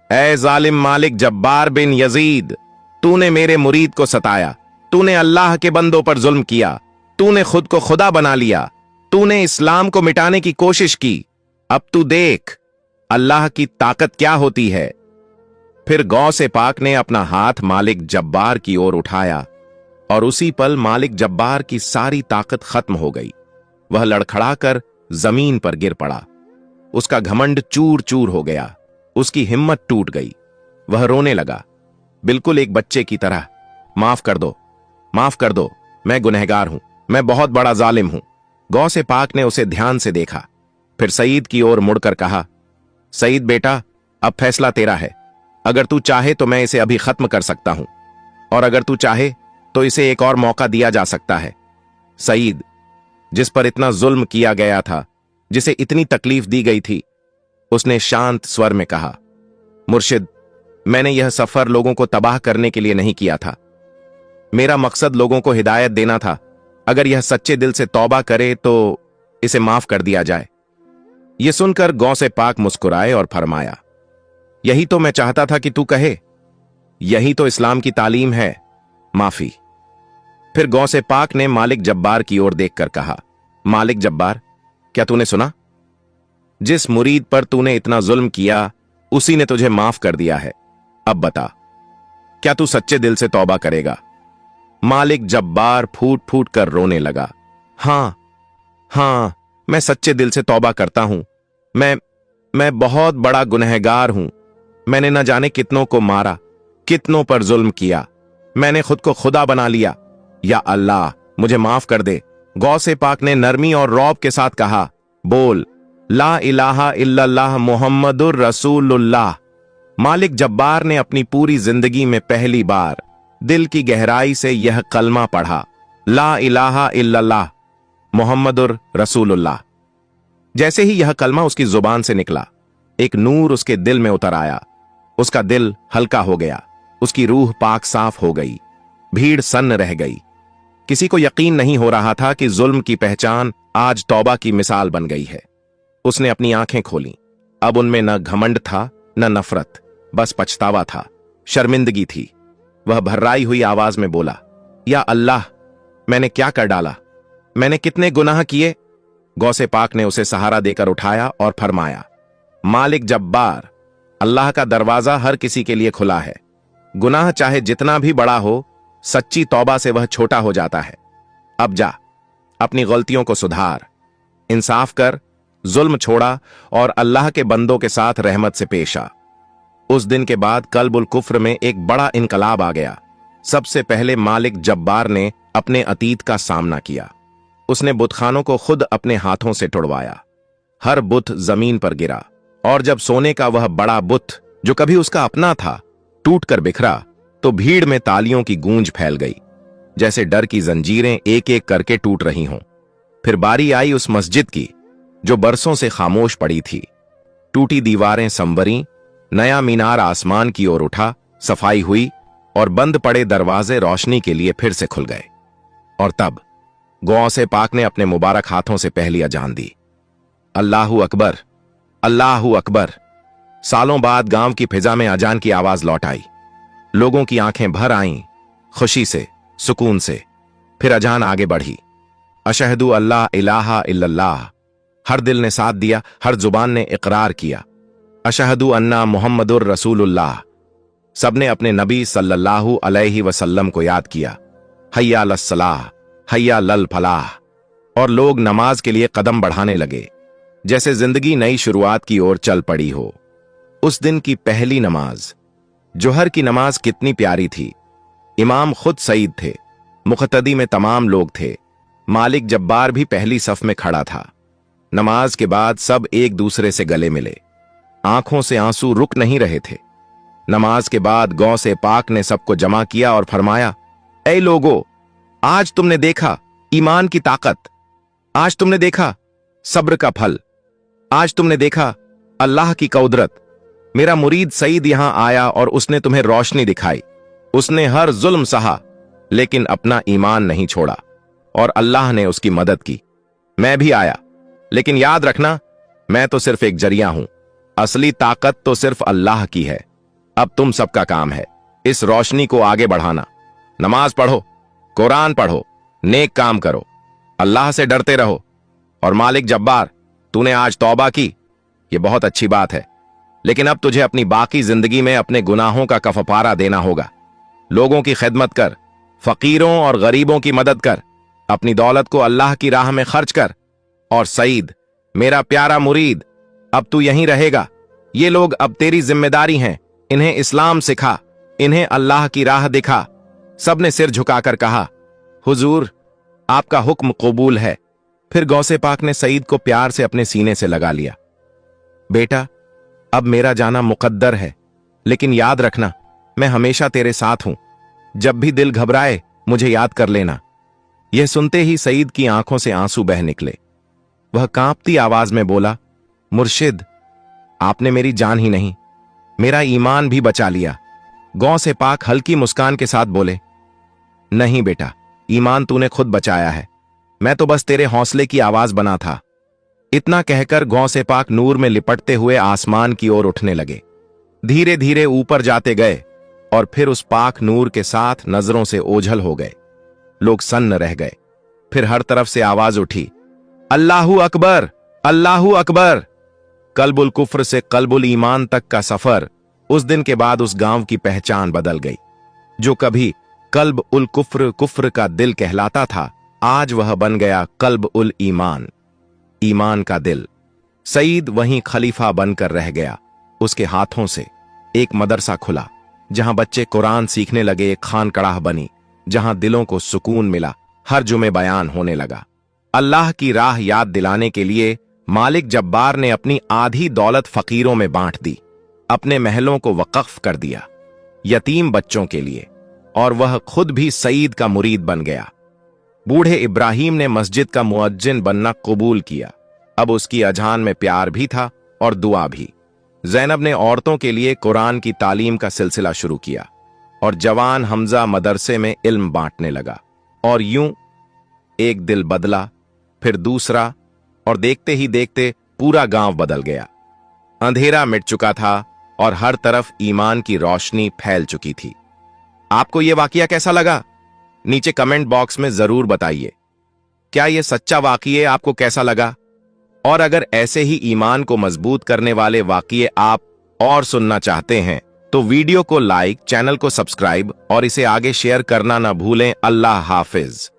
ऐ जालिम मालिक जब्बार बिन यजीद, तूने मेरे मुरीद को सताया। तूने अल्लाह के बंदों पर जुल्म किया। तूने खुद को खुदा बना लिया। तूने इस्लाम को मिटाने की कोशिश की। अब तू देख अल्लाह की ताकत क्या होती है। फिर गौसे पाक ने अपना हाथ मालिक जब्बार की ओर उठाया और उसी पल मालिक जब्बार की सारी ताकत खत्म हो गई। वह लड़खड़ाकर जमीन पर गिर पड़ा। उसका घमंड चूर चूर हो गया। उसकी हिम्मत टूट गई। वह रोने लगा, बिल्कुल एक बच्चे की तरह। माफ कर दो, माफ कर दो, मैं गुनहगार हूं, मैं बहुत बड़ा जालिम हूं। गौसे पाक ने उसे ध्यान से देखा। फिर सईद की ओर मुड़कर कहा, सईद बेटा, अब फैसला तेरा है। अगर तू चाहे तो मैं इसे अभी खत्म कर सकता हूं, और अगर तू चाहे तो इसे एक और मौका दिया जा सकता है। सईद, जिस पर इतना जुल्म किया गया था, जिसे इतनी तकलीफ दी गई थी, उसने शांत स्वर में कहा, मुर्शिद, मैंने यह सफर लोगों को तबाह करने के लिए नहीं किया था। मेरा मकसद लोगों को हिदायत देना था। अगर यह सच्चे दिल से तौबा करे तो इसे माफ कर दिया जाए। यह सुनकर गौसे पाक मुस्कुराए और फरमाया, यही तो मैं चाहता था कि तू कहे। यही तो इस्लाम की तालीम है, माफी। फिर गौसे पाक ने मालिक जब्बार की ओर देखकर कहा, मालिक जब्बार, क्या तूने सुना? जिस मुरीद पर तूने इतना जुल्म किया, उसी ने तुझे माफ कर दिया है। अब बता, क्या तू सच्चे दिल से तौबा करेगा? मालिक जब्बार फूट फूट कर रोने लगा। हां, मैं सच्चे दिल से तौबा करता हूं। मैं बहुत बड़ा गुनहगार हूं। मैंने न जाने कितनों को मारा, कितनों पर जुल्म किया। मैंने खुद को खुदा बना लिया। या अल्लाह, मुझे माफ कर दे। गौसे पाक ने नरमी और रौब के साथ कहा, बोल, ला इलाहा इल्लल्लाह मुहम्मदुर रसूलुल्लाह। मालिक जब्बार ने अपनी पूरी जिंदगी में पहली बार दिल की गहराई से यह कलमा पढ़ा, ला इलाहा इल्लल्लाह मुहम्मदुर रसूलुल्लाह। जैसे ही यह कलमा उसकी जुबान से निकला, एक नूर उसके दिल में उतर आया। उसका दिल हल्का हो गया, उसकी रूह पाक साफ हो गई, भीड़ सन्न रह गई। किसी को यकीन नहीं हो रहा था कि जुल्म की पहचान आज तौबा की मिसाल बन गई है। उसने अपनी आंखें खोली। अब उनमें न घमंड था न नफरत, बस पछतावा था, शर्मिंदगी थी। वह भर्राई हुई आवाज में बोला, या अल्लाह, मैंने क्या कर डाला? मैंने कितने गुनाह किए? गौसे पाक ने उसे सहारा देकर उठाया और फरमाया, मालिक जब्बार, अल्लाह का दरवाजा हर किसी के लिए खुला है। गुनाह चाहे जितना भी बड़ा हो, सच्ची तौबा से वह छोटा हो जाता है। अब जा, अपनी गलतियों को सुधार, इंसाफ कर, जुल्म छोड़ा और अल्लाह के बंदों के साथ रहमत से पेश आ। उस दिन के बाद कल्बुल कुफ्र में एक बड़ा इनकलाब आ गया। सबसे पहले मालिक जब्बार ने अपने अतीत का सामना किया। उसने बुतखानों को खुद अपने हाथों से टुड़वाया। हर बुत जमीन पर गिरा और जब सोने का वह बड़ा बुत जो कभी उसका अपना था टूटकर बिखरा, तो भीड़ में तालियों की गूंज फैल गई, जैसे डर की जंजीरें एक एक करके टूट रही हों। फिर बारी आई उस मस्जिद की जो बरसों से खामोश पड़ी थी। टूटी दीवारें संवरी, नया मीनार आसमान की ओर उठा, सफाई हुई और बंद पड़े दरवाजे रोशनी के लिए फिर से खुल गए। और तब गौसे पाक ने अपने मुबारक हाथों से पहली अजान दी, अल्लाहू अकबर, अल्लाहू अकबर। सालों बाद गांव की फिजा में अजान की आवाज लौट आई। लोगों की आंखें भर आईं, खुशी से, सुकून से। फिर अजान आगे बढ़ी, अशहदु अल्लाह इलाहा इल्लल्लाह। हर दिल ने साथ दिया, हर जुबान ने इकरार किया, अशहदु अन्ना मुहम्मदुर रसूलुल्लाह। सबने अपने नबी सल्लल्लाहु अलैहि वसल्लम को याद किया, हय्या लस्सलाह, हय्या लल फलाह। और लोग नमाज के लिए कदम बढ़ाने लगे, जैसे जिंदगी नई शुरुआत की ओर चल पड़ी हो। उस दिन की पहली नमाज, जोहर की नमाज, कितनी प्यारी थी। इमाम खुद सईद थे, मुक़तदी में तमाम लोग थे। मालिक जब्बार भी पहली सफ में खड़ा था। नमाज के बाद सब एक दूसरे से गले मिले, आंखों से आंसू रुक नहीं रहे थे। नमाज के बाद गौसे पाक ने सबको जमा किया और फरमाया, ऐ लोगो, आज तुमने देखा ईमान की ताकत, आज तुमने देखा सब्र का फल, आज तुमने देखा अल्लाह की कुदरत। मेरा मुरीद सईद यहां आया और उसने तुम्हें रोशनी दिखाई। उसने हर जुल्म सहा लेकिन अपना ईमान नहीं छोड़ा और अल्लाह ने उसकी मदद की। मैं भी आया, लेकिन याद रखना, मैं तो सिर्फ एक जरिया हूं, असली ताकत तो सिर्फ अल्लाह की है। अब तुम सबका काम है इस रोशनी को आगे बढ़ाना। नमाज पढ़ो, कुरान पढ़ो, नेक काम करो, अल्लाह से डरते रहो। और मालिक जब्बार, तूने आज तौबा की, यह बहुत अच्छी बात है, लेकिन अब तुझे अपनी बाकी जिंदगी में अपने गुनाहों का कफारा देना होगा। लोगों की खिदमत कर, फकीरों और गरीबों की मदद कर, अपनी दौलत को अल्लाह की राह में खर्च कर। और सईद, मेरा प्यारा मुरीद, अब तू यहीं रहेगा। ये लोग अब तेरी जिम्मेदारी हैं, इन्हें इस्लाम सिखा, इन्हें अल्लाह की राह दिखा। सबने सिर झुकाकर कहा, हुजूर, आपका हुक्म कबूल है। फिर गौसे पाक ने सईद को प्यार से अपने सीने से लगा लिया। बेटा, अब मेरा जाना मुकद्दर है, लेकिन याद रखना, मैं हमेशा तेरे साथ हूं। जब भी दिल घबराए मुझे याद कर लेना। यह सुनते ही सईद की आंखों से आंसू बह निकले। वह कांपती आवाज में बोला, मुर्शिद, आपने मेरी जान ही नहीं, मेरा ईमान भी बचा लिया। गौसे पाक हल्की मुस्कान के साथ बोले, नहीं बेटा, ईमान तूने खुद बचाया है, मैं तो बस तेरे हौसले की आवाज बना था। इतना कहकर गौसे पाक नूर में लिपटते हुए आसमान की ओर उठने लगे। धीरे धीरे ऊपर जाते गए और फिर उस पाक नूर के साथ नजरों से ओझल हो गए। लोग सन्न रह गए। फिर हर तरफ से आवाज उठी, अल्लाहू अकबर, अल्लाहू अकबर। कल्बुल कुफ्र से कल्बुल ईमान तक का सफर, उस दिन के बाद उस गांव की पहचान बदल गई। जो कभी कल्ब उल कुफ्र, कुफ्र का दिल कहलाता था, आज वह बन गया कल्ब उल ईमान, ईमान का दिल। सईद वहीं खलीफा बनकर रह गया। उसके हाथों से एक मदरसा खुला, जहां बच्चे कुरान सीखने लगे। एक खानकड़ाह बनी, जहां दिलों को सुकून मिला। हर जुमे बयान होने लगा। अल्लाह की राह याद दिलाने के लिए मालिक जब्बार ने अपनी आधी दौलत फकीरों में बांट दी, अपने महलों को वक्फ कर दिया यतीम बच्चों के लिए, और वह खुद भी सईद का मुरीद बन गया। बूढ़े इब्राहिम ने मस्जिद का मुअज्जिन बनना कबूल किया। अब उसकी अजान में प्यार भी था और दुआ भी। ज़ैनब ने औरतों के लिए कुरान की तालीम का सिलसिला शुरू किया और जवान हमजा मदरसे में इल्म बांटने लगा। और यूं एक दिल बदला, फिर दूसरा, और देखते ही देखते पूरा गांव बदल गया। अंधेरा मिट चुका था और हर तरफ ईमान की रोशनी फैल चुकी थी। आपको यह वाकया कैसा लगा? नीचे कमेंट बॉक्स में जरूर बताइए। क्या यह सच्चा वाकया आपको कैसा लगा? और अगर ऐसे ही ईमान को मजबूत करने वाले वाकये आप और सुनना चाहते हैं तो वीडियो को लाइक, चैनल को सब्सक्राइब और इसे आगे शेयर करना ना भूलें। अल्लाह हाफिज।